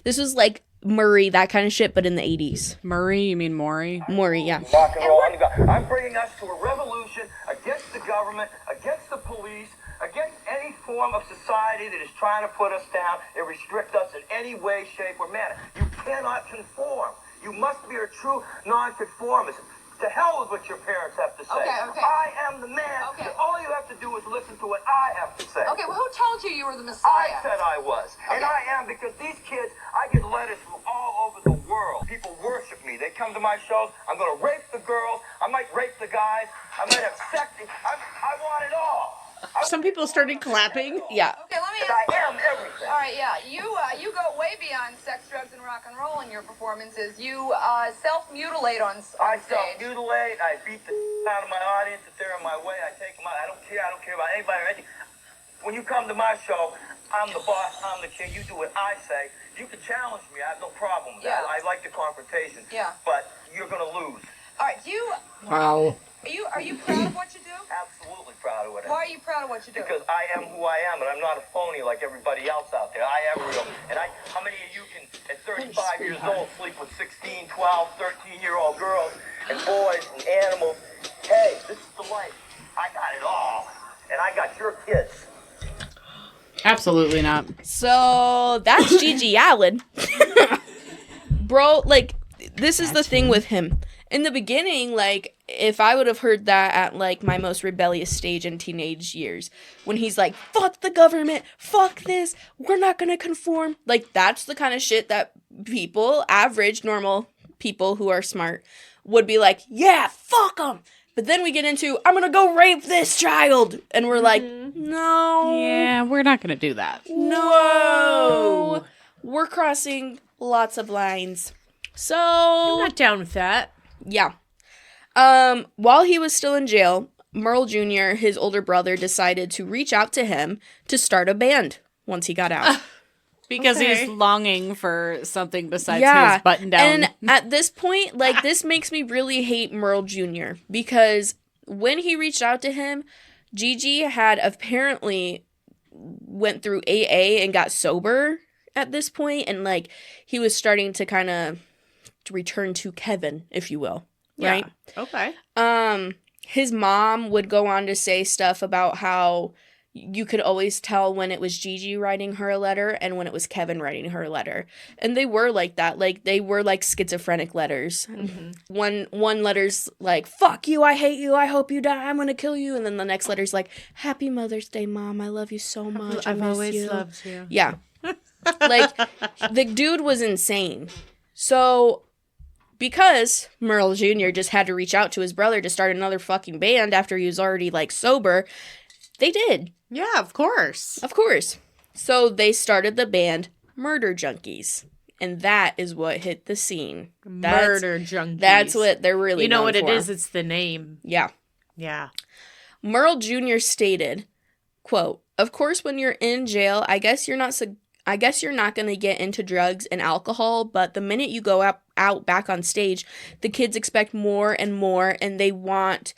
this was like Murray, that kind of shit, but in the 80s. Murray, you mean Maury? Maury, yeah. Rock and roll. I'm bringing us to a revolution against the government, against the police, against any form of society that is trying to put us down and restrict us in any way, shape, or manner. You cannot conform. You must be a true nonconformist. To hell with what your parents have to say. Okay. I am the man. Okay. And all you have to do is listen to what I have to say. Okay, well, who told you were the Messiah? I said I was. And I am, because these kids, I get letters from all over the world. People worship me. They come to my shows. I'm going to rape the girls. I might rape the guys. I might have sex. I want it all. Some people started clapping. Yeah. Okay, let me And ask. I am everything. All right, yeah. You go way beyond sex, drugs, and rock and roll in your performances. You self-mutilate on I stage. self-mutilate. I beat the out of my audience if they're in my way. I take them out. I don't care. I don't care about anybody or anything. When you come to my show, I'm the boss. I'm the king. You do what I say. You can challenge me. I have no problem with that. Yeah. I like the confrontation. Yeah. But you're going to lose. All right, Wow. Are you proud of what you do? Absolutely proud of it. Why are you proud of what you do? Because I am who I am, and I'm not a phony like everybody else out there. I am real. And how many of you can, at 35 years old, sleep with 16, 12, 13-year-old girls and boys and animals? Hey, this is the life. I got it all. And I got your kids. Absolutely not. So that's Gigi Allin. Bro, like, this is the thing with him. In the beginning, like, if I would have heard that at, like, my most rebellious stage in teenage years, when he's like, fuck the government, fuck this, we're not gonna conform. Like, that's the kind of shit that people, average, normal people who are smart, would be like, yeah, fuck them. But then we get into, I'm gonna go rape this child. And we're like, no. Yeah, we're not going to do that. No. We're crossing lots of lines. So, I'm not down with that. yeah. While he was still in jail, Merle Jr., his older brother, decided to reach out to him to start a band once he got out. Because Okay. he's longing for something besides Yeah. his button down. And at this point, like, this makes me really hate Merle Jr. because when he reached out to him, Gigi had apparently went through AA and got sober at this point, and, like, he was starting to kind of return to Kevin, if you will, right? Okay. His mom would go on to say stuff about how you could always tell when it was Gigi writing her a letter and when it was Kevin writing her a letter. And they were like that. Like, they were like schizophrenic letters. Mm-hmm. One letter's like, fuck you, I hate you, I hope you die, I'm gonna kill you. And then the next letter's like, Happy Mother's Day, Mom, I love you so much, I I've miss always you. loved you. Yeah. Like, the dude was insane. So, because Merle Jr. just had to reach out to his brother to start another fucking band after he was already, like, sober, they did. Yeah, of course. Of course. So they started the band Murder Junkies. And that is what hit the scene. Murder junkies. That's what they're really You know known what it for. is? It's the name. Yeah. Yeah. Merle Jr. stated, quote, "Of course, when you're in jail, I guess you're not going to get into drugs and alcohol, but the minute you go out back on stage, the kids expect more and more, and they want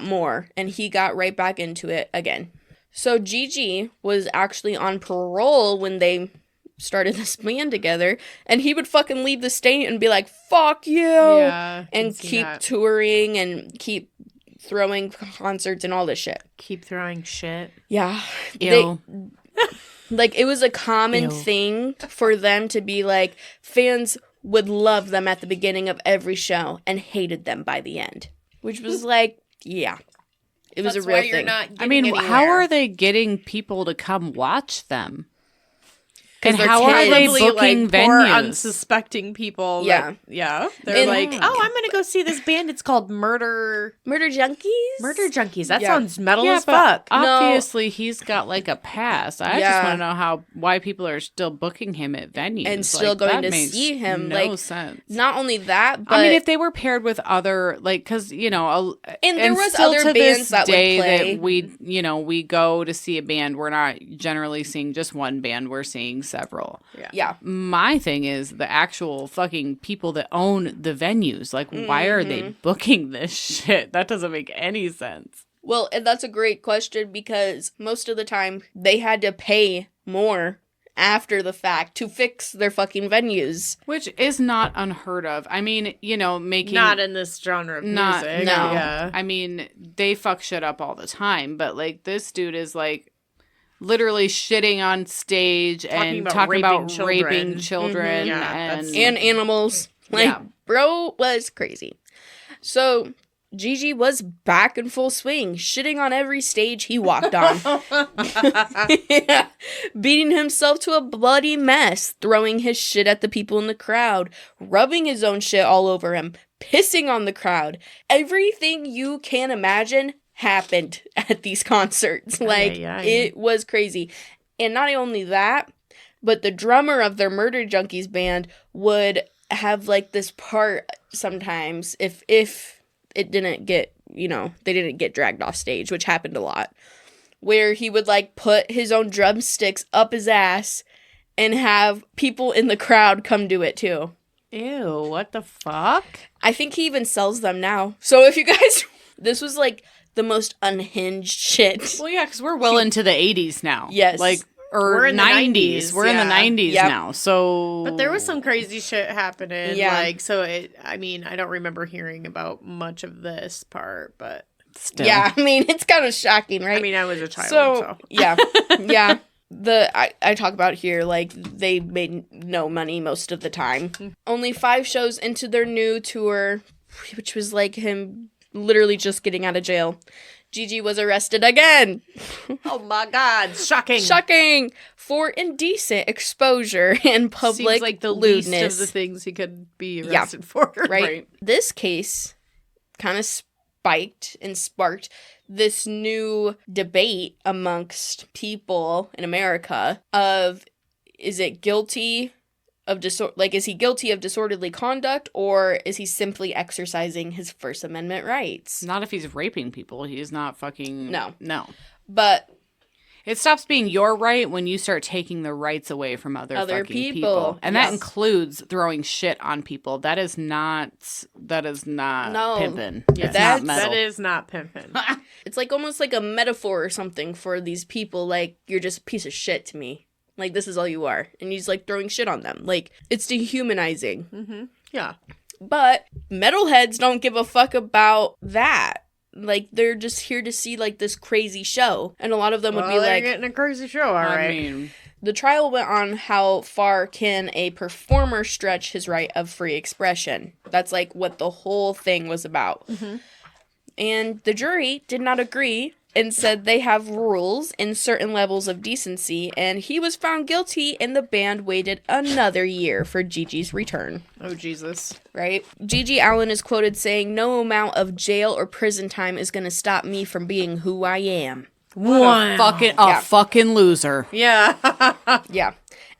more." And he got right back into it again. So Gigi was actually on parole when they started this band together, and he would fucking leave the state and be like, fuck you, Yeah. I and can see keep that. touring and keep throwing concerts and all this shit. Keep throwing shit. Yeah. Ew. Like, it was a common Ew. thing for them to be like, fans would love them at the beginning of every show and hated them by the end. Which was like, yeah. It was That's a real why thing. you're not I mean, getting how anywhere. are they getting people to come watch them? 'Cause And they're how are they Probably, booking like, poor, venues? unsuspecting people. Yeah. Yeah. They're And- like, oh, I'm going to go see this band. It's called Murder Junkies? Junkies. That Yeah. sounds metal Yeah, as but fuck. obviously he's got like a pass. I Yeah. just want to know why people are still booking him at venues And still Like, going that to makes see him, No like, sense. Not only that, but I mean, if they were paired with other, like, because And there was still other to bands this that would day play. that we go to see a band. We're not generally seeing just one band. We're seeing several. Yeah. My thing is the actual fucking people that own the venues. Like, why are they booking this shit? That doesn't make any sense. Well, and that's a great question because most of the time they had to pay more after the fact to fix their fucking venues. Which is not unheard of. I mean, you know, making... Not in this genre of music. No. Yeah. I mean, they fuck shit up all the time, but, like, this dude is, like, literally shitting on stage and talking about raping children Yeah, and animals. Like, bro was crazy. So... Gigi was back in full swing, shitting on every stage he walked on. Yeah. Beating himself to a bloody mess, throwing his shit at the people in the crowd, rubbing his own shit all over him, pissing on the crowd. Everything you can imagine happened at these concerts. Like, it was crazy. And not only that, but the drummer of their Murder Junkies band would have, like, this part sometimes, if it didn't get, you know, they didn't get dragged off stage, which happened a lot, where he would, like, put his own drumsticks up his ass and have people in the crowd come do it, too. Ew, what the fuck? I think he even sells them now. So if you guys... This was, like, the most unhinged shit. Well, yeah, because we're well into the 80s now. Yes. Like, or We're in the 90s. 90s, We're in the yeah. 90s Yep. now, so... But there was some crazy shit happening. Yeah. Like, so I mean, I don't remember hearing about much of this part, but... Still. Yeah, I mean, it's kind of shocking, right? I mean, I was a child, So, yeah, yeah. I talk about here, like, they made no money most of the time. Only 5 shows into their new tour, which was like him literally just getting out of jail, Gigi was arrested again. Oh my God, shocking. Shocking! For indecent exposure and public Seems like the lewdness. least of the things he could be arrested for. Right? This case kind of spiked and sparked this new debate amongst people in America of, is it guilty of is he guilty of disorderly conduct, or is he simply exercising his First Amendment rights? Not if he's raping people. He's not fucking... No. But it stops being your right when you start taking the rights away from other fucking people. And that includes throwing shit on people. That is not pimping. Yeah, It's not metal. that is not pimping. It's like almost like a metaphor or something for these people, like, you're just a piece of shit to me. Like, this is all you are. And he's, like, throwing shit on them. Like, it's dehumanizing. Mm-hmm. Yeah. But metalheads don't give a fuck about that. Like, they're just here to see, like, this crazy show. And a lot of them would be they're like... getting a crazy show, all right. I mean... The trial went on how far can a performer stretch his right of free expression. That's, like, what the whole thing was about. Mm-hmm. And the jury did not agree and said they have rules in certain levels of decency, and he was found guilty, and the band waited another year for Gigi's return. Oh, Jesus. Right? Gigi Allin is quoted saying, "No amount of jail or prison time is going to stop me from being who I am." A fucking loser. Yeah. Yeah.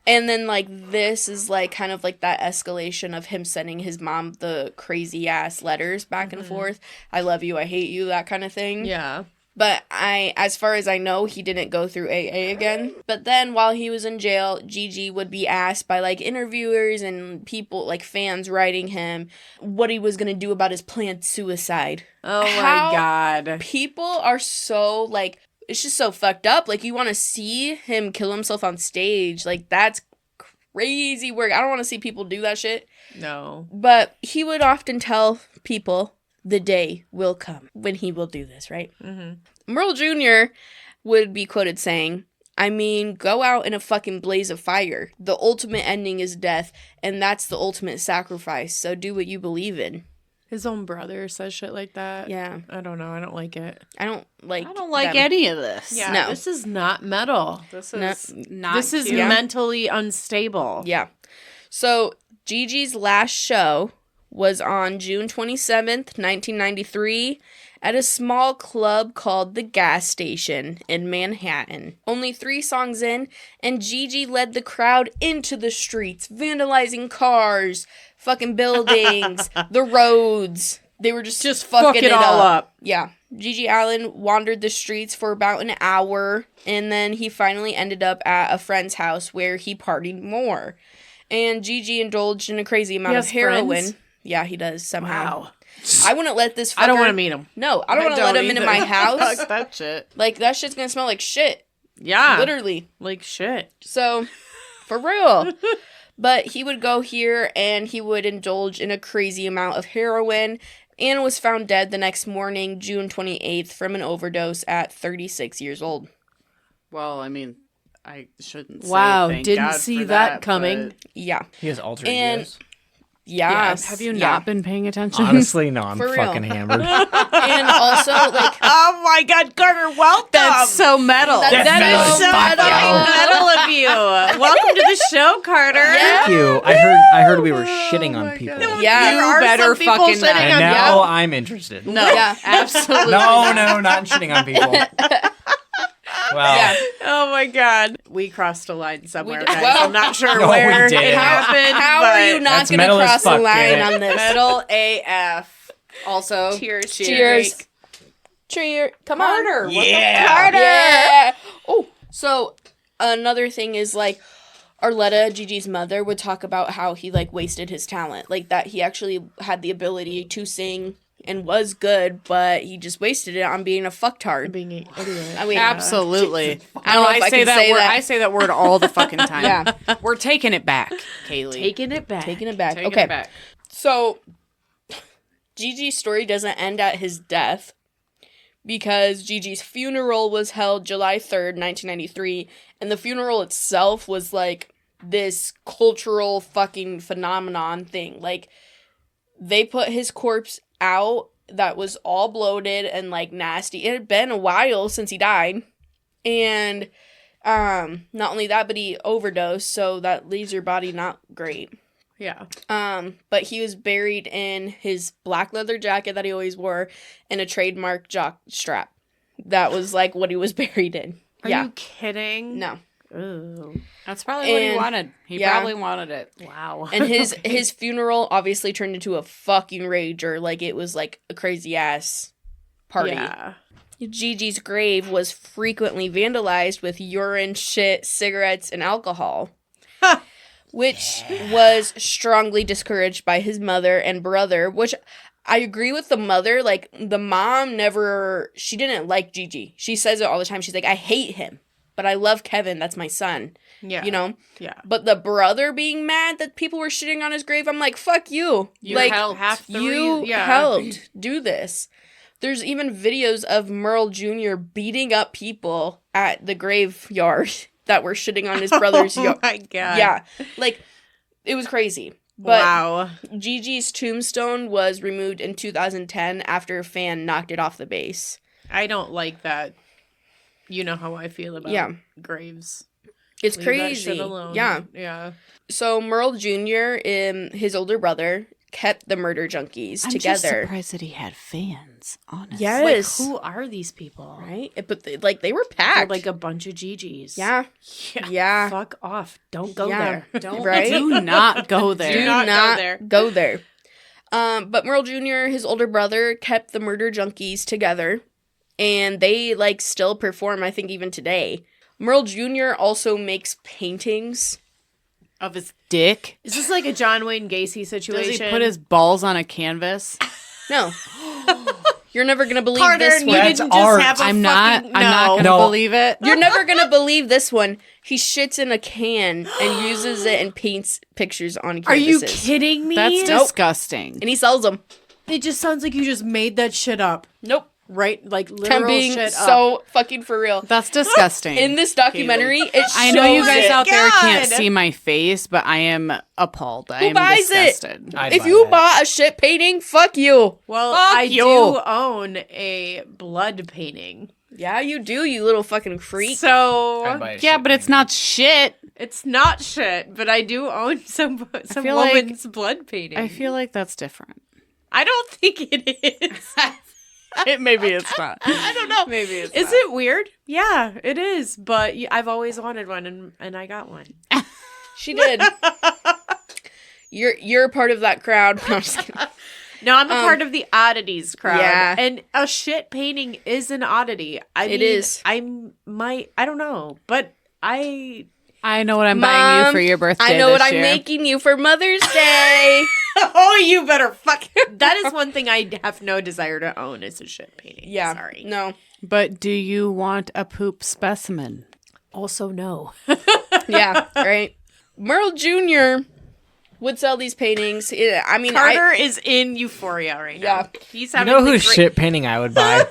And then, like, this is, like, kind of like that escalation of him sending his mom the crazy-ass letters back and forth. I love you, I hate you, that kind of thing. Yeah. But as far as I know, he didn't go through AA again. But then while he was in jail, Gigi would be asked by, like, interviewers and people, like, fans writing him what he was going to do about his planned suicide. Oh, my God. People are so, like, it's just so fucked up. Like, you want to see him kill himself on stage. Like, that's crazy work. I don't want to see people do that shit. No. But he would often tell people, the day will come when he will do this, right? Mm-hmm. Merle Jr. would be quoted saying, "I mean, go out in a fucking blaze of fire. The ultimate ending is death, and that's the ultimate sacrifice. So do what you believe in." His own brother says shit like that. Yeah. I don't know. I don't like it. I don't like them. any of this. Yeah. No. This is not metal. This is not This is cute. mentally unstable. Yeah. So Gigi's last show was on June 27th, 1993, at a small club called The Gas Station in Manhattan. Only 3 songs in, and Gigi led the crowd into the streets, vandalizing cars, fucking buildings, the roads. They were just fucking it all up. up. Yeah. Gigi Allin wandered the streets for about an hour, and then he finally ended up at a friend's house where he partied more. And Gigi indulged in a crazy amount of heroin. Friends? Yeah, he does somehow. Wow. I wouldn't let this fucker... I don't want to meet him. No, I don't want to let him into my house. Fuck that shit. Like, that shit's gonna smell like shit. Yeah. Literally. Like shit. So, for real. But he would go here and he would indulge in a crazy amount of heroin and was found dead the next morning, June 28th, from an overdose at 36 years old. Well, I mean, I shouldn't say Wow, thank didn't God see for that coming. but- Yeah. He has alter And- egos. Yes. Have you yeah. not been paying attention? Honestly, no, I'm For real. fucking hammered. And also, like, Oh my God, Carter, welcome. That's so metal. That's That metal is as so fuck, fucking yo. metal of you. Welcome to the show, Carter. Yeah. Thank you. I heard we were shitting on people. Yeah. You There are better some people fucking sitting not. And on now you. I'm interested. No, Yeah. absolutely. No, not in shitting on people. Well, Yeah. Oh my God. We crossed a line somewhere, did- guys. well- I'm not sure No, we where it didn't. happened. How but are you not That's going to metal as cross the fuck, line Garrett. on this? Metal AF. Also, Cheers. Cheers. Cheers. Come Carter, on. what the Yeah. Yeah. Oh, so another thing is, like, Arletta, Gigi's mother, would talk about how he, like, wasted his talent. Like, that he actually had the ability to sing and was good, but he just wasted it on being a fucktard. Being an idiot. I mean, Absolutely. I don't know if I say can that say word. that. I say that word all the fucking time. Yeah. We're taking it back, Kailie. Taking it back. taking it back. Taking Okay. it back. So, Gigi's story doesn't end at his death because Gigi's funeral was held July 3rd, 1993, and the funeral itself was like this cultural fucking phenomenon thing. Like, they put his corpse out that was all bloated and like nasty. It had been a while since he died. And not only that, but he overdosed, so that leaves your body not great. Yeah. But he was buried in his black leather jacket that he always wore and a trademark jock strap. That was like what he was buried in. Are yeah. you kidding? No. Ooh. That's probably what he And- wanted. He yeah. probably wanted it. Wow. And his funeral obviously turned into a fucking rager. Like, it was like a crazy ass party. Yeah. Gigi's grave was frequently vandalized with urine, shit, cigarettes, and alcohol. Which was strongly discouraged by his mother and brother, which I agree with the mother. Like, the mom she didn't like Gigi. She says it all the time. She's like, I hate him, but I love Kevin. That's my son. Yeah. You know? Yeah. But the brother being mad that people were shitting on his grave, I'm like, fuck you. You like, helped. Half the you yeah. helped do this. There's even videos of Merle Jr. beating up people at the graveyard that were shitting on his brother's Oh yard. my God. Yeah. Like, it was crazy. But Wow. Gigi's tombstone was removed in 2010 after a fan knocked it off the base. I don't like that. You know how I feel about Yeah. graves. It's Leave that crazy. shit alone. Yeah. Yeah. So Merle Jr., his older brother, kept the murder junkies together. surprised that he had fans, honestly. Yes. Like, who are these people? Right? But they were They're packed. like a bunch of Gigis. yeah. Yeah. Yeah. Fuck off. Don't go Yeah. there. Don't Right? do not go there. Do not not, go there. go there. But Merle Jr., his older brother, kept the murder junkies together. And they, like, still perform, I think, even today. Merle Jr. also makes paintings. Of his dick. Is this like a John Wayne Gacy situation? Does he put his balls on a canvas? No. You're never going to believe Carter, this you one. That's didn't just art. have a I'm not gonna No. believe it. You're never going to believe this one. He shits in a can and uses it and paints pictures on canvases. Are you kidding me? That's disgusting. And he sells them. It just sounds like you just made that shit up. Nope. Right? Like I'm literal being shit up. so fucking for real. That's disgusting. In this documentary, it I know you shows guys it. out there can't God. see my face, but I am appalled. I Who am buys it? disgusted. I'd If buy you that. bought a shit painting, fuck you. Well, Fuck I you. do own a blood painting. Yeah, you do, you little fucking freak. I'd So buy a Yeah, shit but it's painting. not shit. it's not shit, but I do own some feel like- woman's blood painting. I feel like that's different. I don't think it is. Maybe it's not. I don't know. Maybe it's Is it weird? Yeah, it is. But I've always wanted one, and I got one. She did. You're part of that crowd. No, I'm just kidding. No, I'm a part of the oddities crowd. Yeah. And a shit painting is an oddity. It is. I don't know, but I know what I'm buying you for your birthday. I know what this I'm year. making you for Mother's Day. oh, you better fuck. That is one thing I have no desire to own is a shit painting. Yeah. Sorry. No. But do you want a poop specimen? Also, no. Yeah. Right. Merle Jr. would sell these paintings. I mean, Carter is in euphoria right now. Yeah. He's You having know the whose great- shit painting I would buy?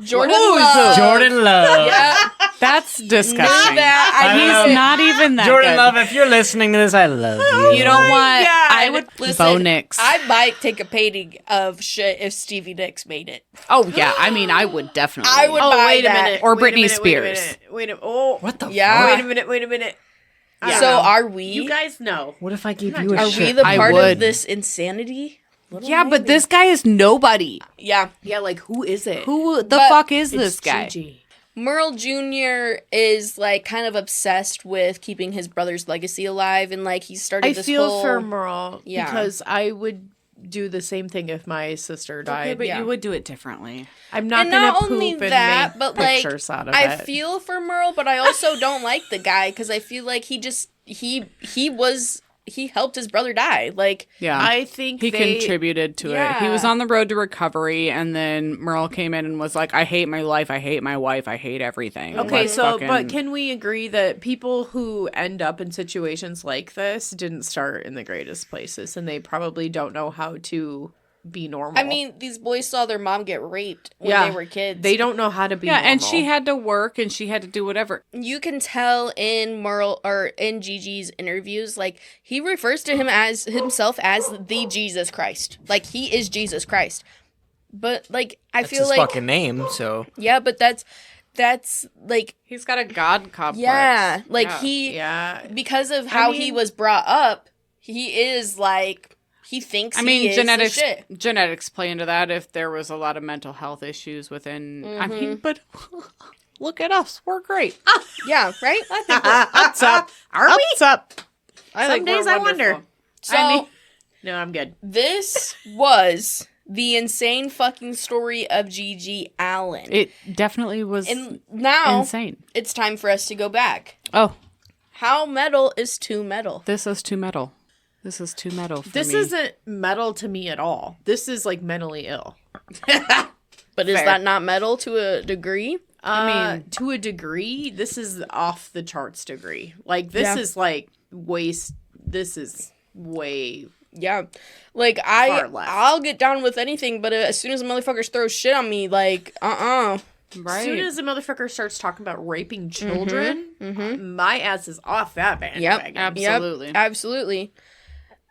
Jordan Love. Jordan Love. Yeah. That's disgusting. Not that. He's not even that Jordan good. Love, if you're listening to this, I love you. You don't want. God. I would. Listen, Bo Nix. I might take a painting of shit if Stevie Nicks made it. Oh yeah. I mean, I would definitely. I would Oh, buy wait a that. minute. Or Wait a Britney minute, wait a Spears. minute, Wait a minute. Oh, What the Yeah. fuck? Wait a minute. So are we? You guys know. What if I gave you a Are shit? we the I part would. of this insanity? Yeah, but this guy is nobody. Yeah. Yeah, like who is it? Who the But fuck is It's this guy? Gigi. Merle Jr. is like kind of obsessed with keeping his brother's legacy alive, and like he started I this feel whole. for Merle Yeah. because I would do the same thing if my sister died. Okay, but Yeah. you would do it differently. I'm not And gonna not poop only and that, make but like pictures out of I it. feel for Merle, but I also don't like the guy because I feel like he helped his brother die. Like Yeah. I think He they contributed to it. Yeah. He was on the road to recovery, and then Merle came in and was like, I hate my life, I hate my wife, I hate everything. Okay, Let's so fucking- but can we agree that people who end up in situations like this didn't start in the greatest places and they probably don't know how to be normal? I mean, these boys saw their mom get raped when Yeah. they were kids. they don't know how to be Yeah, and normal. she had to work and she had to do whatever. You can tell in Merle or in Gigi's interviews, like he refers to himself as the Jesus Christ. Like he is Jesus Christ. But like I That's feel his like fucking name, so. yeah, but that's like He's got a god complex. yeah, like Yeah. he Yeah. because of how he mean- was brought up, he is like he thinks I mean, he is genetics the shit. genetics play into that if there was a lot of mental health issues within. I mean, but look at us, we're great. Yeah, right? I think what's up? Are we? What's up? I Some think we're days I wonder. wonderful. So I mean- No, I'm good. this was the insane fucking story of Gigi Allin. It definitely was And now insane. it's time for us to go back. Oh, How metal is too metal? this is too metal. This is too metal for This me. isn't metal to me at all. This is like mentally ill. But is Fair. that not metal to a degree? I mean, to a degree, this is off the charts degree. Like this Yeah. is like waste. This is way. Yeah. Like Far left. I'll get down with anything, but as soon as motherfuckers throw shit on me, like right. As soon as a motherfucker starts talking about raping children, my ass is off that bandwagon. Absolutely. Yep, absolutely.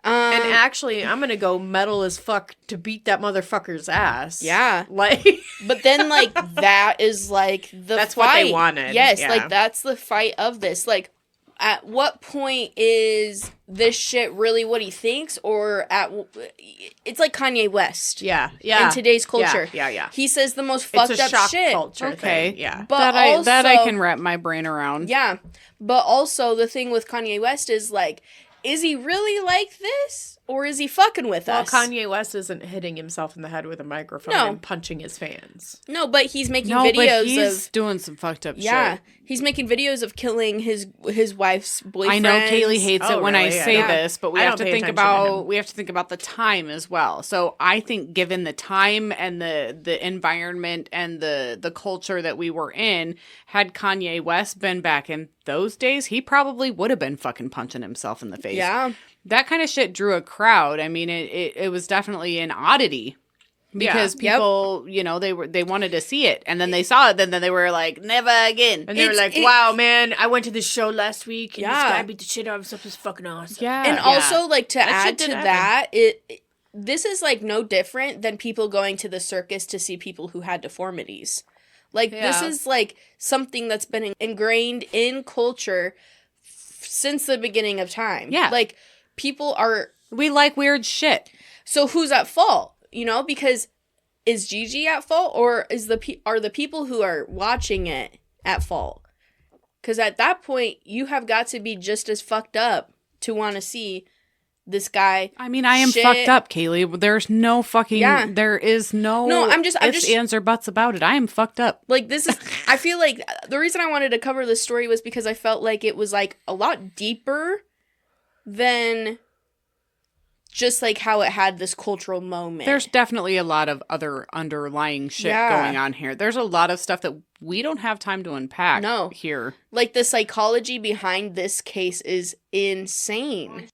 And actually, I'm gonna go metal as fuck to beat that motherfucker's ass. Yeah. Like. But then, like, that is, like, the That's fight. what they wanted, Yes, yeah. like, that's the fight of this. Like, at what point is this shit really what he thinks? Or it's like Kanye West. Yeah. Yeah. In today's culture. Yeah. He says the most It's fucked a up shock shit. culture. Okay. Thing. Yeah. But that I also- can wrap my brain around. Yeah. But also, the thing with Kanye West is, like, is he really like this? Or is he fucking with Well, us? Kanye West isn't hitting himself in the head with a microphone No. and punching his fans. No, but he's making No, videos but he's of... doing some fucked up Yeah, shit. he's making videos of killing his wife's boyfriend. I know Kaylee hates Oh, it when I really? say Yeah. this, but we I have don't to pay think attention to about him. the time as well. So I think given the time and the environment and the culture that we were in, had Kanye West been back in those days, he probably would have been fucking punching himself in the face. Yeah. That kind of shit drew a crowd. I mean, it was definitely an oddity. Because Yeah. people, you know, they wanted to see it, and then they saw it, then they were like, never again. And they were It's- like, wow, man, I went to this show last week and Yeah. this guy beat the shit out of himself. It's fucking awesome. Yeah, And also, like, to That add shit to did happen. that, this is, like, no different than people going to the circus to see people who had deformities. Like, this Yeah. is, like, something that's been ingrained in culture since the beginning of time. Yeah. Like, people are... we like weird shit. So who's at fault? You know, because is Gigi at fault, or is are the people who are watching it at fault? Because at that point, you have got to be just as fucked up to want to see this guy. I mean, I am shit. fucked up, Kaylee. There's no fucking. Yeah. There is no. I'm just ands or buts about it. I am fucked up. Like, this is, I feel like the reason I wanted to cover this story was because I felt like it was, like, a lot deeper than just, like, how it had this cultural moment. There's definitely a lot of other underlying shit going on here. There's a lot of stuff that we don't have time to unpack here. Like, the psychology behind this case is insane.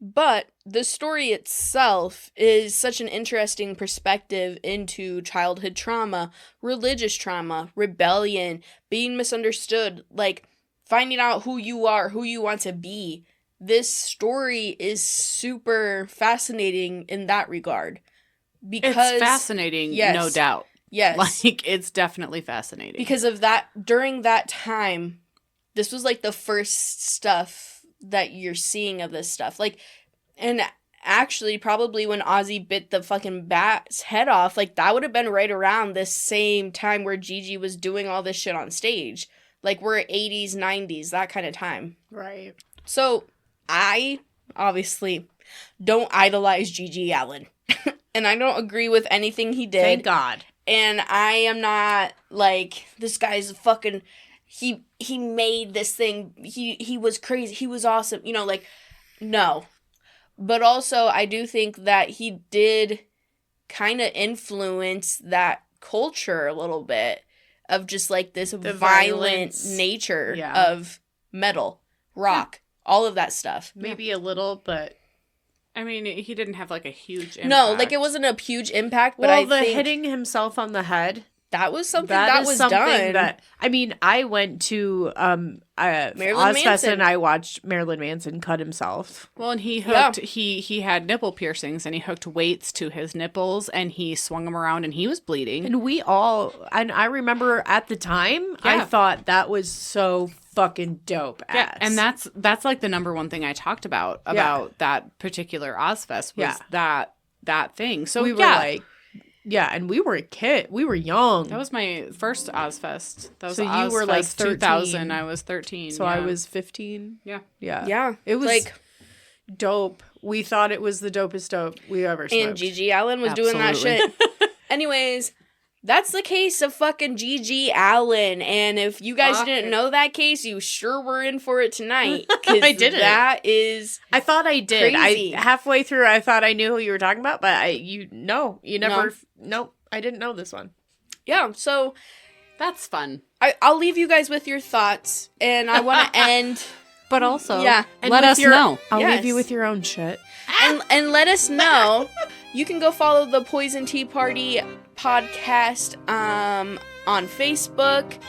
But the story itself is such an interesting perspective into childhood trauma, religious trauma, rebellion, being misunderstood, like finding out who you are, who you want to be. This story is super fascinating in that regard. Because it's fascinating, no doubt. Yes. Like, it's definitely fascinating. Because of that, during that time, this was like the first stuff that you're seeing of this stuff. Like, and actually probably when Ozzy bit the fucking bat's head off, like that would have been right around this same time where Gigi was doing all this shit on stage. Like, we're 80s, 90s, that kind of time. Right. So I obviously don't idolize Gigi Allin. And I don't agree with anything he did. Thank God. And I am not like, this guy's fucking, he made this thing, he was crazy, he was awesome, you know, like, no. But also, I do think that he did kind of influence that culture a little bit of just like this violent nature of metal, rock, all of that stuff. Maybe a little, but I mean, he didn't have like a huge impact. No, like it wasn't a huge impact, but well, I think hitting himself on the head. That was something that was something done. That, I mean, I went to Marilyn Ozfest Manson. and I watched Marilyn Manson cut himself. Well, and he hooked, he had nipple piercings and he hooked weights to his nipples and he swung them around and he was bleeding. And I remember at the time, I thought that was so fucking dope ass. Yeah, and that's like the number one thing I talked about that particular Ozfest was that thing. So we were like, and we were a kid. We were young. That was my first Ozfest. That was so you Ozfest were like 13. 2000. I was 13. So I was 15. Yeah. Yeah. It was like dope. We thought it was the dopest dope we ever smoked. And Gigi Allin was doing that shit. Anyways, that's the case of fucking Gigi Allin. And if you guys didn't know that case, you sure were in for it tonight. I didn't. That is I thought I did. crazy. Halfway through, I thought I knew who you were talking about, but you never. Nope, I didn't know this one. Yeah, so that's fun. I'll leave you guys with your thoughts, and I want to end. But also, and let us know. I'll leave you with your own shit. And let us know. You can go follow the Poison Tea Party podcast on Facebook.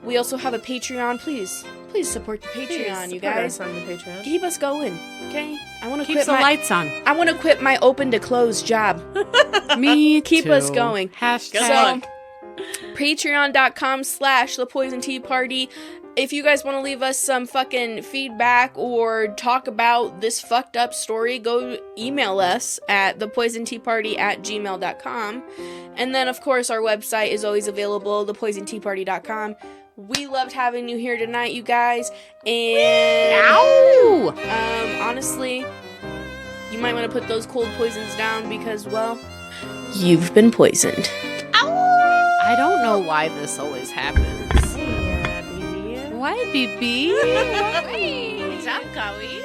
We also have a Patreon. Please support the Patreon, you guys. Support us on the Patreon. Keep us going, okay? I want to Keep the lights on. I want to quit my open to close job. Me Keep too. us going. Hashtag. So, patreon.com/thepoisonteaparty. If you guys want to leave us some fucking feedback or talk about this fucked up story, go email us at thepoisonteaparty@gmail.com. And then, of course, our website is always available, thepoisonteaparty.com. We loved having you here tonight, you guys. And honestly, you might want to put those cold poisons down because, well, you've been poisoned. I don't know why this always happens. Yeah, baby. Why, BB? What's up, Kailie?